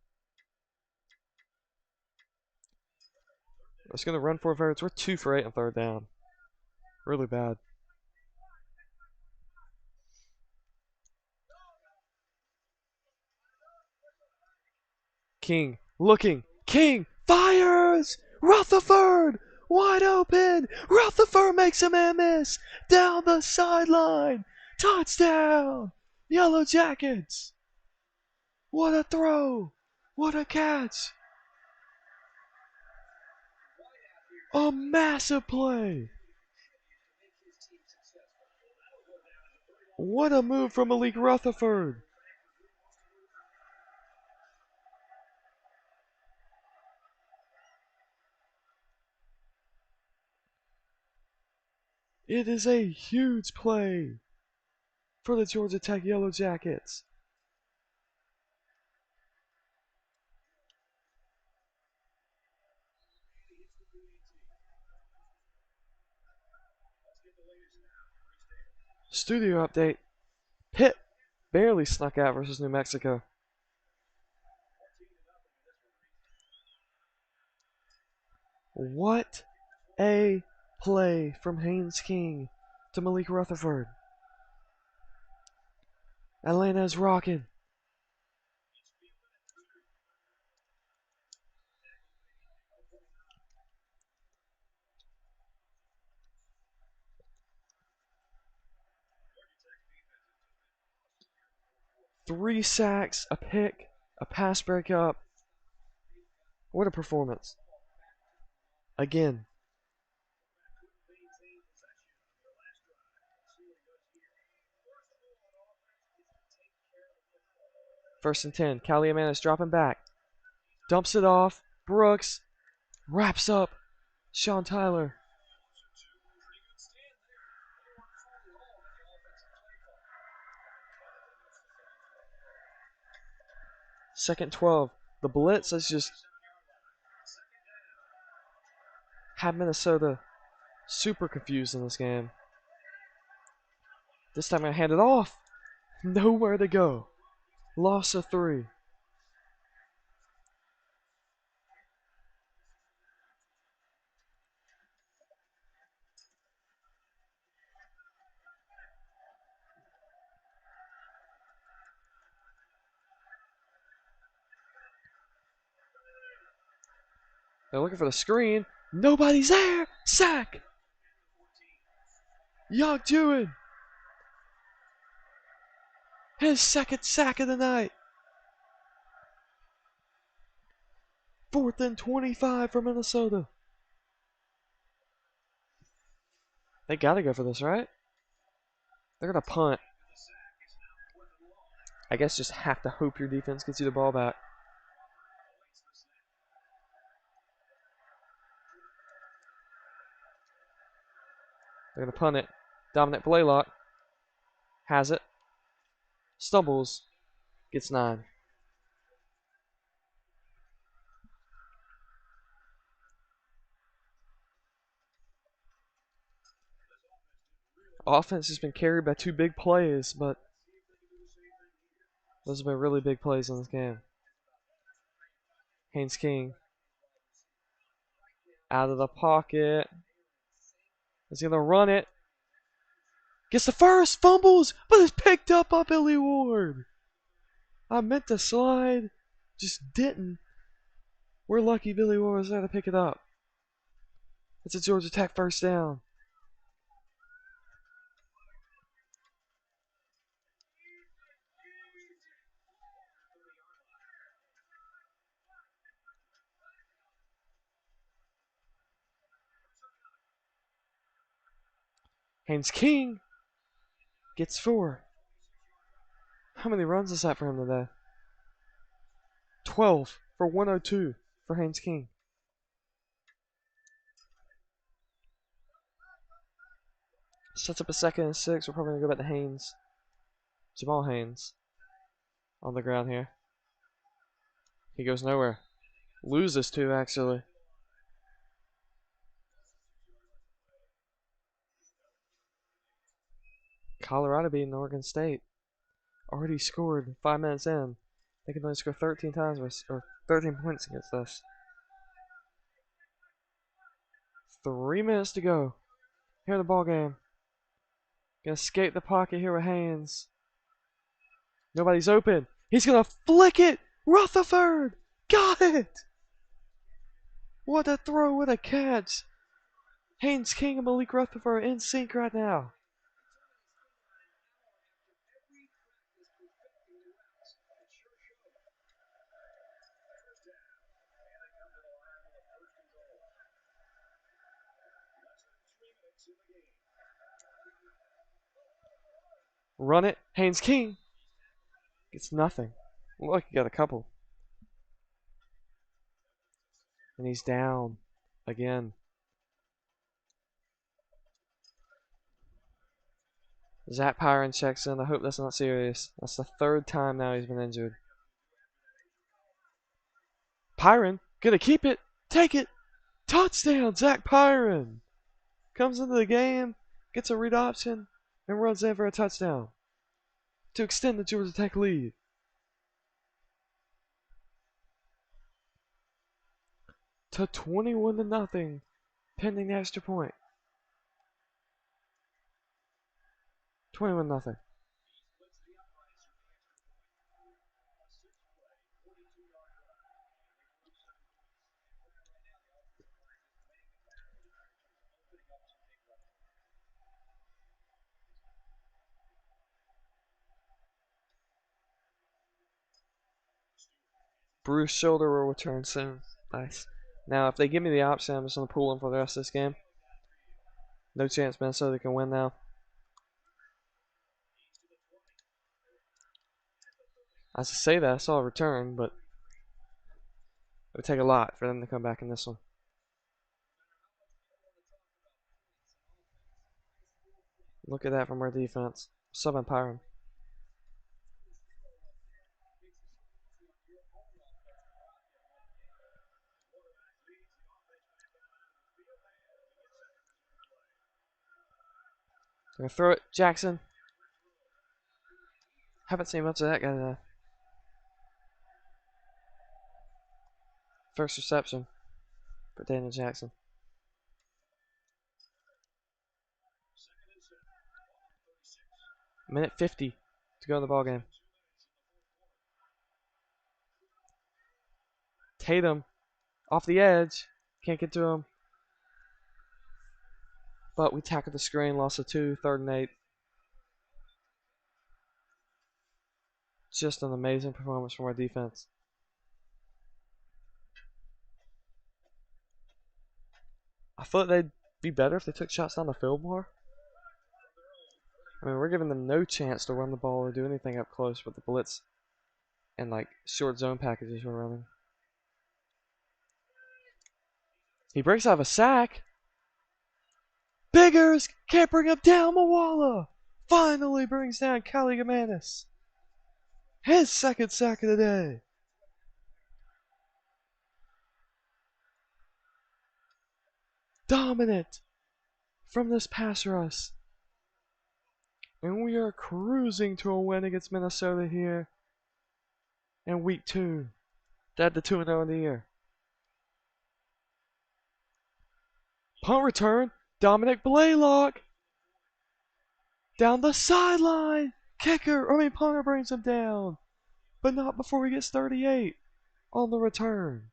It's going to run 4 yards. We're 2 for 8 on 3rd down. Really bad. King looking. King fires! Rutherford! Wide open! Rutherford makes a man miss! Down the sideline! Touchdown! Yellow Jackets! What a throw! What a catch! A massive play! What a move from Malik Rutherford! It is a huge play for the Georgia Tech Yellow Jackets. Studio update. Pitt barely snuck out versus New Mexico. What a play from Haynes King to Malik Rutherford. Atlanta is rocking. Three sacks, a pick, a pass breakup. What a performance. Again. First and 10. Caliamanis dropping back. Dumps it off. Brooks wraps up Sean Tyler. Second 12. The blitz has just had Minnesota super confused in this game. This time I hand it off. Nowhere to go. Loss of 3. They're looking for the screen. Nobody's there. Sack. Young Jewin. His second sack of the night. 4th and 25 for Minnesota. They gotta go for this, right? They're gonna punt. I guess just have to hope your defense gets you the ball back. They're gonna punt it. Dominic Blaylock has it. Stumbles. Gets 9. Offense has been carried by 2 big plays, but those have been really big plays in this game. Haynes King out of the pocket. He's going to run it. Gets the first, fumbles, but it's picked up by Billy Ward. I meant to slide, just didn't. We're lucky Billy Ward was there to pick it up. It's a Georgia Tech first down. Haynes King gets 4. How many runs is that for him today? 12 for 102 for Haynes King. Sets up a 2nd and 6. We're probably going to go back to Haynes. Jamal Haynes on the ground here. He goes nowhere. Loses 2, actually. Colorado beating Oregon State. Already scored 5 minutes in. They can only score 13 times or 13 points against us. 3 minutes to go. Here in the ball game. Gonna escape the pocket here with Haynes. Nobody's open. He's gonna flick it. Rutherford Got it! What a throw, what a catch! Haynes King and Malik Rutherford in sync right now. Run it. Haynes King gets nothing. Look, he got a couple. And he's down again. Zach Pyron checks in. I hope that's not serious. That's the third time now he's been injured. Pyron, gonna keep it. Take it. Touchdown, Zach Pyron. Comes into the game, gets a read option, and runs in for a touchdown to extend the Georgia Tech lead. To 21-0, pending the extra point. 21-0. Bruce shoulder will return soon. Nice. Now, if they give me the option, I'm just going to pull him for the rest of this game. No chance Minnesota can win now. As I say that, I saw a return, but it would take a lot for them to come back in this one. Look at that from our defense. Subbing Pyron. They're going to throw it. Jackson. Haven't seen much of that guy today. First reception for Daniel Jackson. Minute 50 to go in the ball game. Tatum off the edge. Can't get to him. But we tackled the screen, loss of 2, 3rd and 8. Just an amazing performance from our defense. I thought they'd be better if they took shots down the field more. I mean, we're giving them no chance to run the ball or do anything up close with the blitz and like short zone packages we're running. He breaks out of a sack. Biggers can't bring him down. Mawala finally brings down Cali Gamanis. His second sack of the day. Dominant from this pass rush. And we are cruising to a win against Minnesota here in week 2. To add the 2-0 in the year. Punt return. Dominic Blaylock. Down the sideline. Punter brings him down. But not before he gets 38 on the return.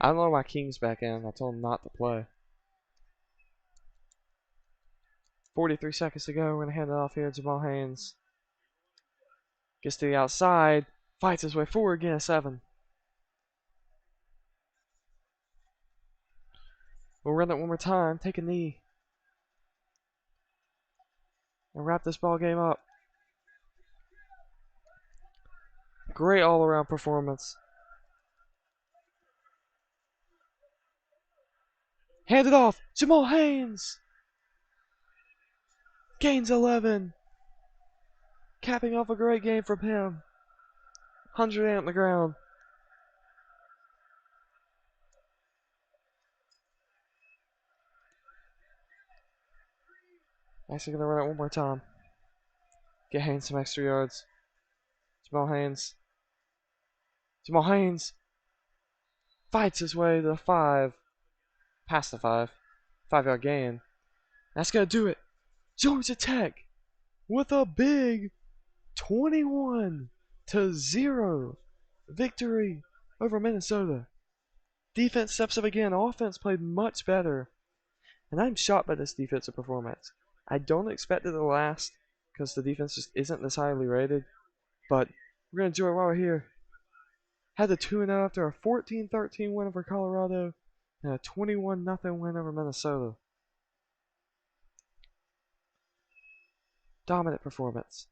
I don't know why King's back in. I told him not to play. 43 seconds to go. We're going to hand it off here. Jamal Haynes gets to the outside. Fights his way forward. Again, 7. We'll run it one more time. Take a knee. And wrap this ball game up. Great all-around performance. Hand it off. Jamal Haynes. Gains 11. Capping off a great game from him. 100 on the ground. Actually gonna run it one more time. Get Haynes some extra yards. Jamal Haynes. Jamal Haynes fights his way to the 5. Past the 5. 5-yard gain. That's gonna do it. Georgia Tech with a big 21-0 victory over Minnesota. Defense steps up again. Offense played much better. And I'm shocked by this defensive performance. I don't expect it to last because the defense just isn't this highly rated. But we're going to enjoy it while we're here. Had the 2-0 after a 14-13 win over Colorado and a 21-0 win over Minnesota. Dominant performance.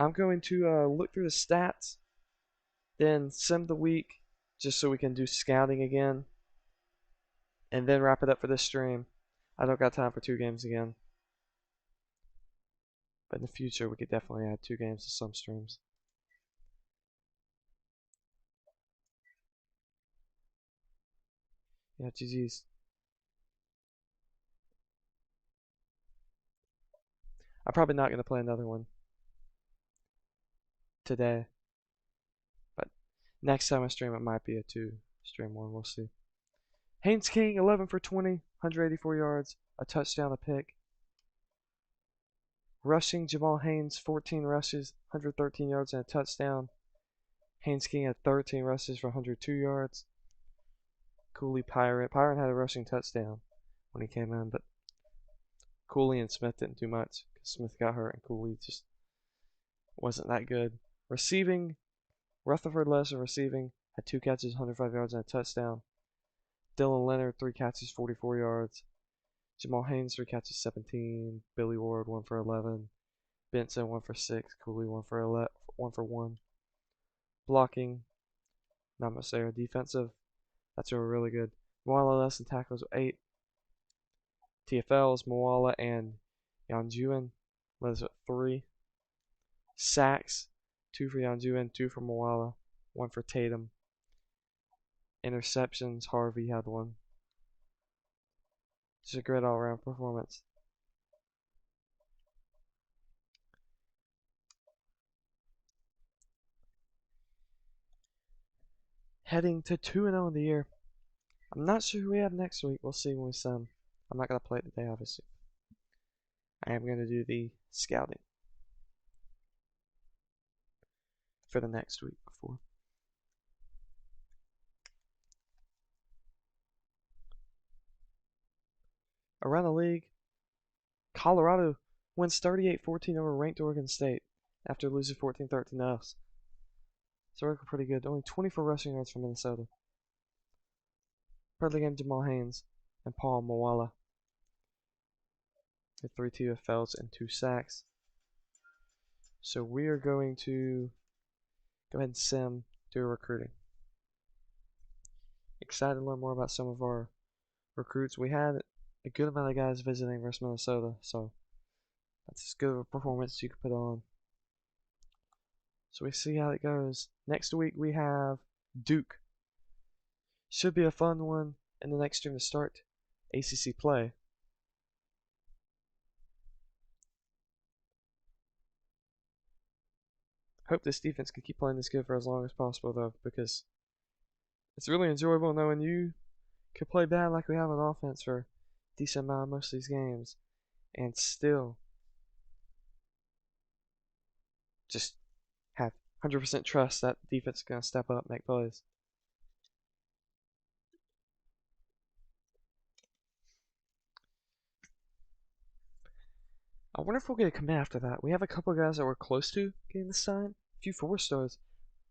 I'm going to look through the stats, then sim the week just so we can do scouting again, and then wrap it up for this stream. I don't got time for 2 games again. But in the future, we could definitely add 2 games to some streams. Yeah, GG's. I'm probably not going to play another one today. But next time I stream, it might be a 2-stream one. We'll see. Haynes King, 11 for 20, 184 yards, a touchdown, a pick. Rushing, Jamal Haynes, 14 rushes, 113 yards, and a touchdown. Haynes King had 13 rushes for 102 yards. Cooley, Pirate had a rushing touchdown when he came in, but Cooley and Smith didn't do much because Smith got hurt and Cooley just wasn't that good. Receiving, Rutherford led in receiving, had 2 catches, 105 yards, and a touchdown. Dylan Leonard, 3 catches, 44 yards. Jamal Haynes, 3 catches, 17. Billy Ward, 1 for 11. Benson, 1 for 6. Cooley, 1 for 1. Blocking, not much there. Defensive, that's really good. Moala less in tackles, 8. TFLs, Moala and Yanjuan led us with 3. Sacks, 2 for Yanjuan, 2 for Moala, 1 for Tatum. Interceptions, Harvey had 1. Just a great all-around performance. Heading to 2-0 in the year. I'm not sure who we have next week. We'll see when we sim. I'm not going to play it today, obviously. I am going to do the scouting for the next week before. Around the league, Colorado wins 38-14 over ranked Oregon State after losing 14-13 to us. So we're pretty good. Only 24 rushing yards for Minnesota. Part of the game, Jamal Haynes and Paul Moala. With 3 TFLs and 2 sacks. So we are going to go ahead and sim, do recruiting. Excited to learn more about some of our recruits. We had a good amount of guys visiting versus Minnesota, so that's as good of a performance as you could put on. So we see how it goes. Next week we have Duke. Should be a fun one in the next stream to start ACC play. Hope this defense can keep playing this good for as long as possible though, because it's really enjoyable knowing you could play bad like we have on offense for a decent amount of most of these games and still just have 100% trust that the defense is going to step up, make plays. I wonder if we'll get a commit after that. We have a couple of guys that we're close to getting this signed. A few 4-stars.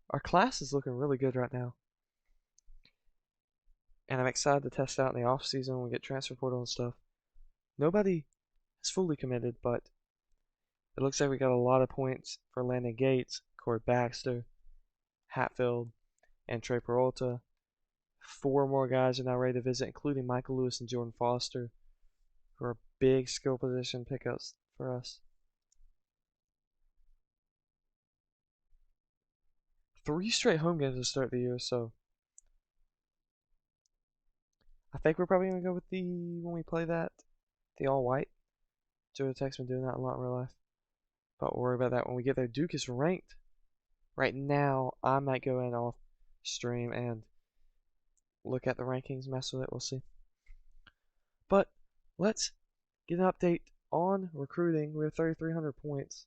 Our class is looking really good right now. And I'm excited to test out in the off season when we get transfer portal and stuff. Nobody is fully committed, but it looks like we got a lot of points for Landon Gates, Corey Baxter, Hatfield, and Trey Peralta. 4 more guys are now ready to visit, including Michael Lewis and Jordan Foster, who are big skill position pickups for us. 3 straight home games to start the year, so I think we're probably gonna go with when we play that, the all white. Georgia Tech's been doing that a lot in real life, but we'll worry about that when we get there. Duke is ranked right now. I might go in off stream and look at the rankings, mess with it. We'll see. But let's get an update on recruiting. We have 3,300 points.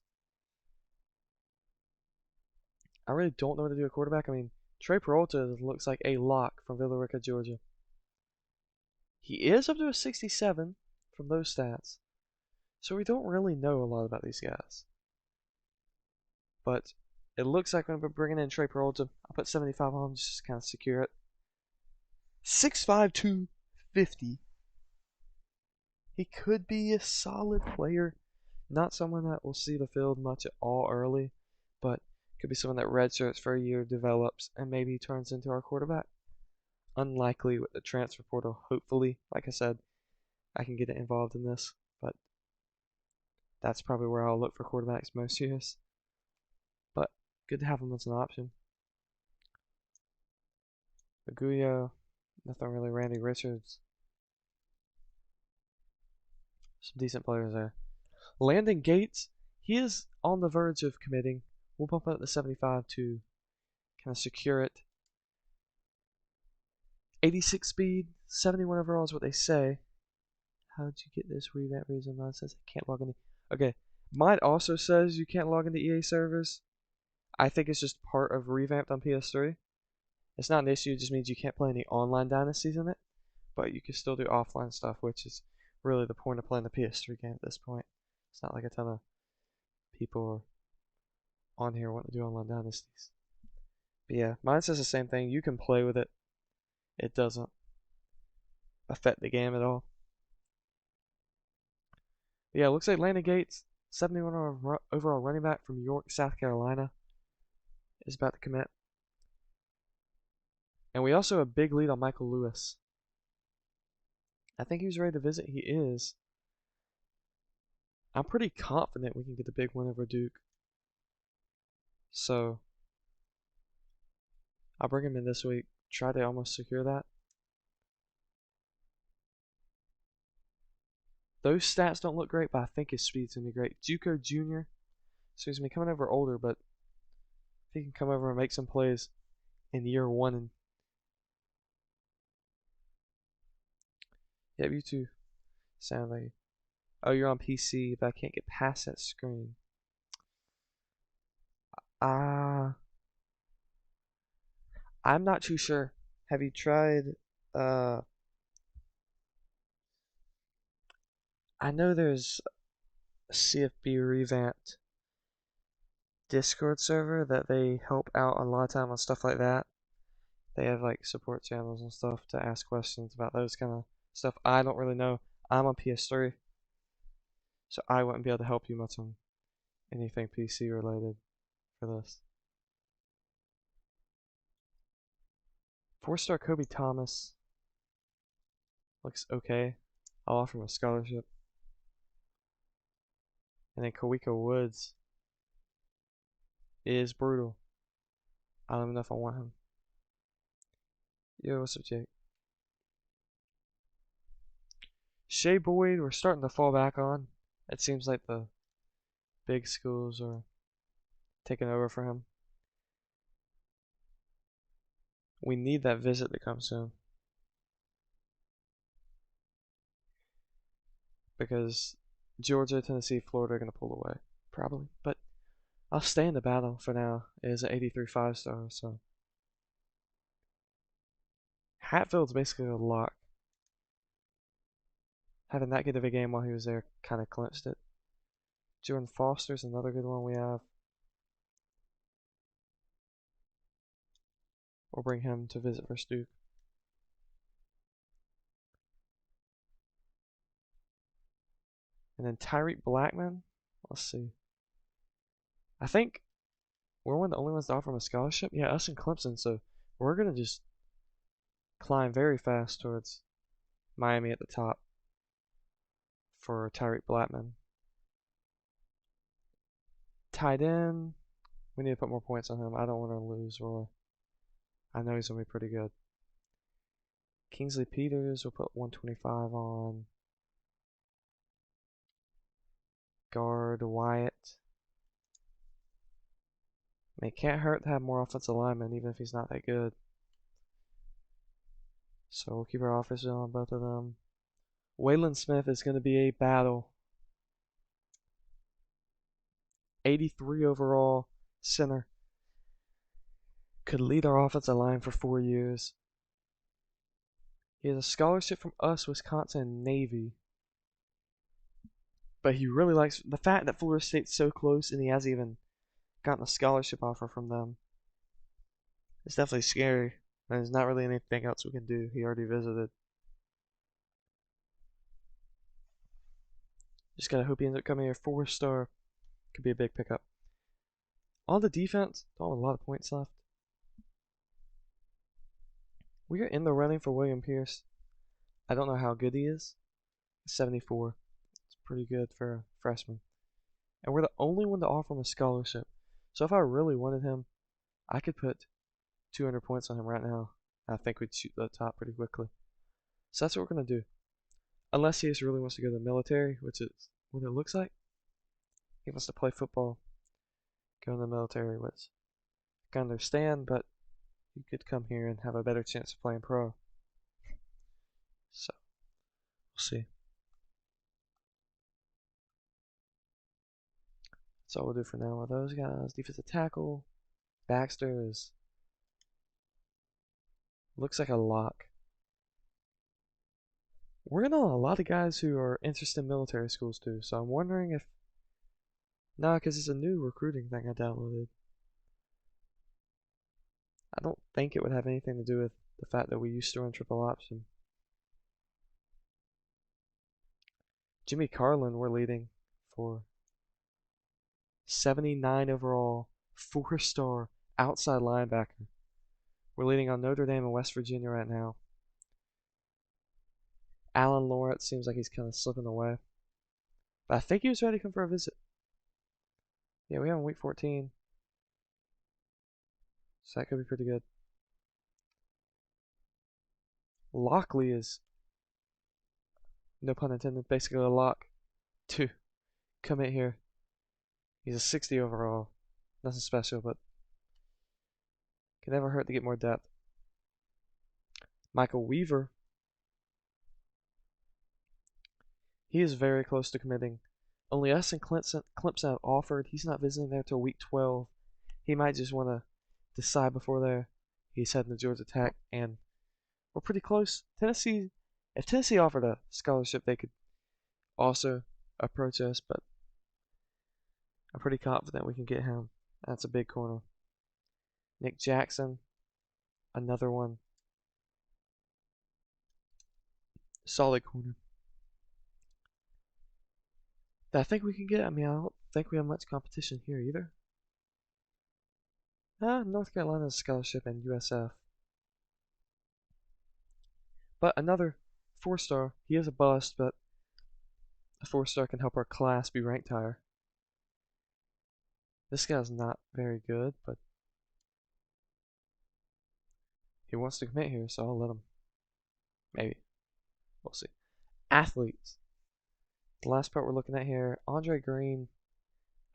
I really don't know what to do at quarterback. I mean, Trey Peralta looks like a lock from Villa Rica, Georgia. He is up to a 67 from those stats, so we don't really know a lot about these guys. But it looks like I'm going to be bringing in Trey Peralta. I'll put 75 on him just to kind of secure it. 6'5", 250. He could be a solid player. Not someone that will see the field much at all early, but could be someone that redshirts for a year, develops, and maybe turns into our quarterback. Unlikely with the transfer portal. Hopefully, like I said, I can get it involved in this, but that's probably where I'll look for quarterbacks most years. But good to have him as an option. Aguyo, nothing really. Randy Richards. Some decent players there. Landon Gates, he is on the verge of committing. We'll bump up to 75 to kind of secure it. 86 speed, 71 overall is what they say. How'd you get this revamp reason? Mine says I can't log in. Okay, mine also says you can't log into EA servers. I think it's just part of Revamped on PS3. It's not an issue, it just means you can't play any online dynasties in it. But you can still do offline stuff, which is really the point of playing the PS3 game at this point. It's not like a ton of people are on here wanting to do online dynasties. But yeah, mine says the same thing. You can play with it. It doesn't affect the game at all. But yeah, it looks like Landon Gates, 71 overall running back from York, South Carolina, is about to commit. And we also have a big lead on Michael Lewis. I think he was ready to visit. He is. I'm pretty confident we can get the big win over Duke. So I'll bring him in this week. Try to almost secure that. Those stats don't look great, but I think his speed's going to be great. Juco Jr. So he's going to be coming over older, but if he can come over and make some plays in year one. And yeah, you two sound like, oh, you're on PC, but I can't get past that screen. I'm not too sure. Have you tried, I know there's a CFB Revamped Discord server that they help out a lot of time on stuff like that. They have like support channels and stuff to ask questions about those kind of stuff. I don't really know. I'm on PS3, so I wouldn't be able to help you much on anything PC related for this. 4-star Kobe Thomas looks okay. I'll offer him a scholarship. And then Kawika Woods is brutal. I don't even know if I want him. Yo, what's up, Jake? Shea Boyd, we're starting to fall back on. It seems like the big schools are taking over for him. We need that visit to come soon. Because Georgia, Tennessee, Florida are going to pull away. Probably. But I'll stay in the battle for now. It is an 83 5-star, so. Hatfield's basically a lock. Having that good of a game while he was there kind of clinched it. Jordan Foster's another good one we have. We'll bring him to visit versus Duke. And then Tyreek Blackman. Let's see. I think we're one of the only ones to offer him a scholarship. Yeah, us and Clemson. So we're going to just climb very fast towards Miami at the top for Tyreek Blackman. Tight end. We need to put more points on him. I don't want to lose Roy. I know he's going to be pretty good. Kingsley Peters, we'll put 125 on. Guard Wyatt. I mean, it can't hurt to have more offensive linemen, even if he's not that good. So we'll keep our offensive on both of them. Waylon Smith is going to be a battle. 83 overall center. Could lead our offensive line for 4 years. He has a scholarship from us, Wisconsin, and Navy. But he really likes the fact that Florida State's so close and he hasn't even gotten a scholarship offer from them. It's definitely scary. And there's not really anything else we can do. He already visited. Just gotta hope he ends up coming here 4-star. Could be a big pickup. On the defense, don't have a lot of points left. We are in the running for William Pierce. I don't know how good he is. 74. It's pretty good for a freshman. And we're the only one to offer him a scholarship. So if I really wanted him, I could put 200 points on him right now. I think we'd shoot the top pretty quickly. So that's what we're going to do. Unless he just really wants to go to the military, which is what it looks like. He wants to play football, go in the military, which I can understand, but you could come here and have a better chance of playing pro. So, we'll see. That's all we'll do for now with those guys. Defensive tackle. Baxter is looks like a lock. We're in on a lot of guys who are interested in military schools too, so I'm wondering if... Nah, because it's a new recruiting thing I downloaded. I don't think it would have anything to do with the fact that we used to run triple option. Jimmy Carlin we're leading for 79 overall, 4-star outside linebacker. We're leading on Notre Dame and West Virginia right now. Alan Lawrence seems like he's kind of slipping away. But I think he was ready to come for a visit. Yeah, we have him week 14. So that could be pretty good. Lockley is, no pun intended, basically a lock to commit here. He's a 60 overall. Nothing special, but can never hurt to get more depth. Michael Weaver. He is very close to committing. Only us and Clemson have offered. He's not visiting there till week 12. He might just want to decide before there. He's heading to Georgia Tech, and we're pretty close. Tennessee, if Tennessee offered a scholarship, they could also approach us, but I'm pretty confident we can get him. That's a big corner. Nick Jackson, another one. Solid corner that I think we can get. I mean, I don't think we have much competition here either. North Carolina's scholarship and USF. But another 4-star. He is a bust, but a 4-star can help our class be ranked higher. This guy's not very good, but he wants to commit here, so I'll let him. Maybe. We'll see. Athletes. The last part we're looking at here, Andre Green.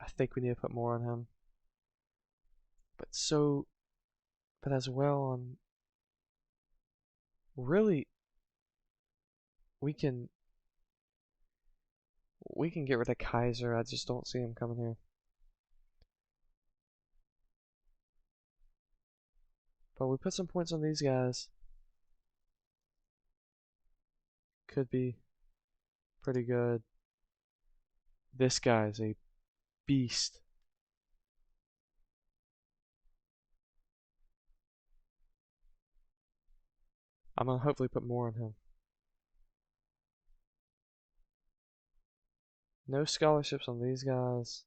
I think we need to put more on him. But as well on, really, we can get rid of Kaiser. I just don't see him coming here. But we put some points on these guys. Could be pretty good. This guy's a beast. I'm going to hopefully put more on him. No scholarships on these guys.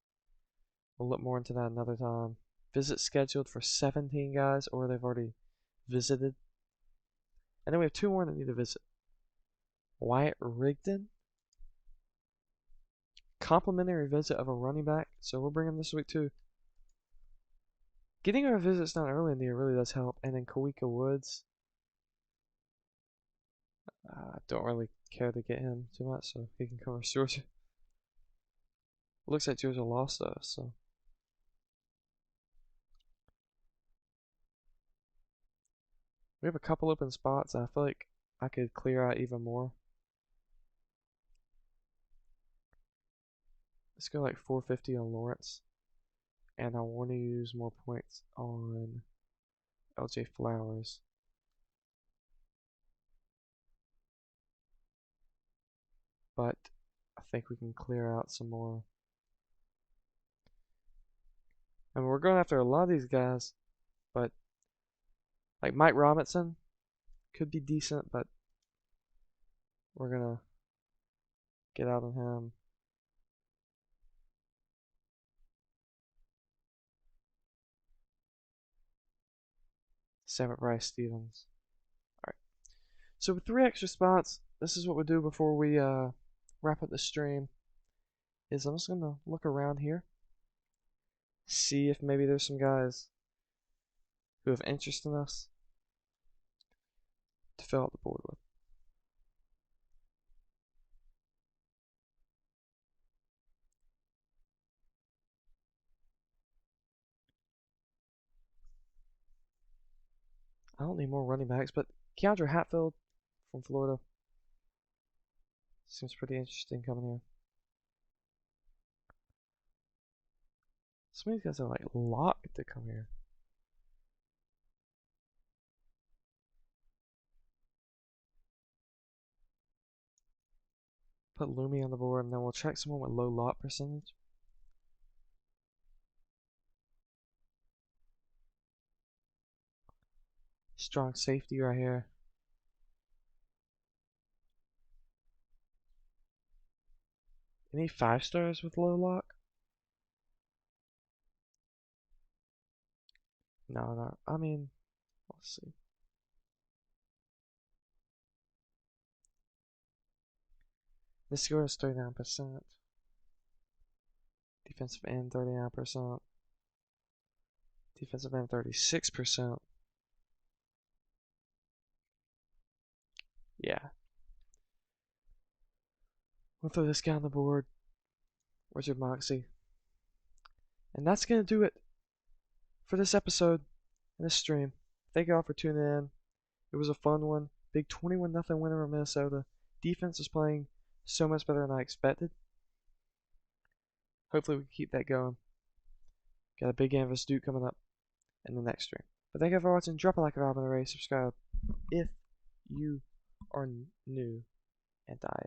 We'll look more into that another time. Visit scheduled for 17 guys, or they've already visited. And then we have 2 more that need to visit. Wyatt Rigdon. Complimentary visit of a running back, so we'll bring him this week too. Getting our visits done early in the year really does help. And then Kawika Woods, I don't really care to get him too much, so he can cover Georgia. Looks like Georgia lost though, so. We have a couple open spots, and I feel like I could clear out even more. Let's go like 450 on Lawrence. And I want to use more points on LJ Flowers. But I think we can clear out some more. And we're going after a lot of these guys, but like Mike Robinson could be decent, but we're going to get out on him. Same with Bryce Stevens. Alright. So with 3 extra spots, this is what we'll do before we wrap up the stream. Is I'm just going to look around here. See if maybe there's some guys who have interest in us to fill out the board with. I don't need more running backs, but Keandre Hatfield from Florida seems pretty interesting coming here. Some of these guys are like locked to come here. Put Lumi on the board, and then we'll check someone with low lot percentage. Strong safety right here. Any 5-stars with low lock? No. I mean, let's see. This score is 39%. Defensive end 39%. Defensive end 36%. Yeah. We'll throw this guy on the board. Richard Moxie. And that's going to do it for this episode and this stream. Thank you all for tuning in. It was a fun one. Big 21-0 win over Minnesota. Defense is playing so much better than I expected. Hopefully we can keep that going. Got a big game versus Duke coming up in the next stream. But thank you for watching. Drop a like if you're subscribe if you are new, and I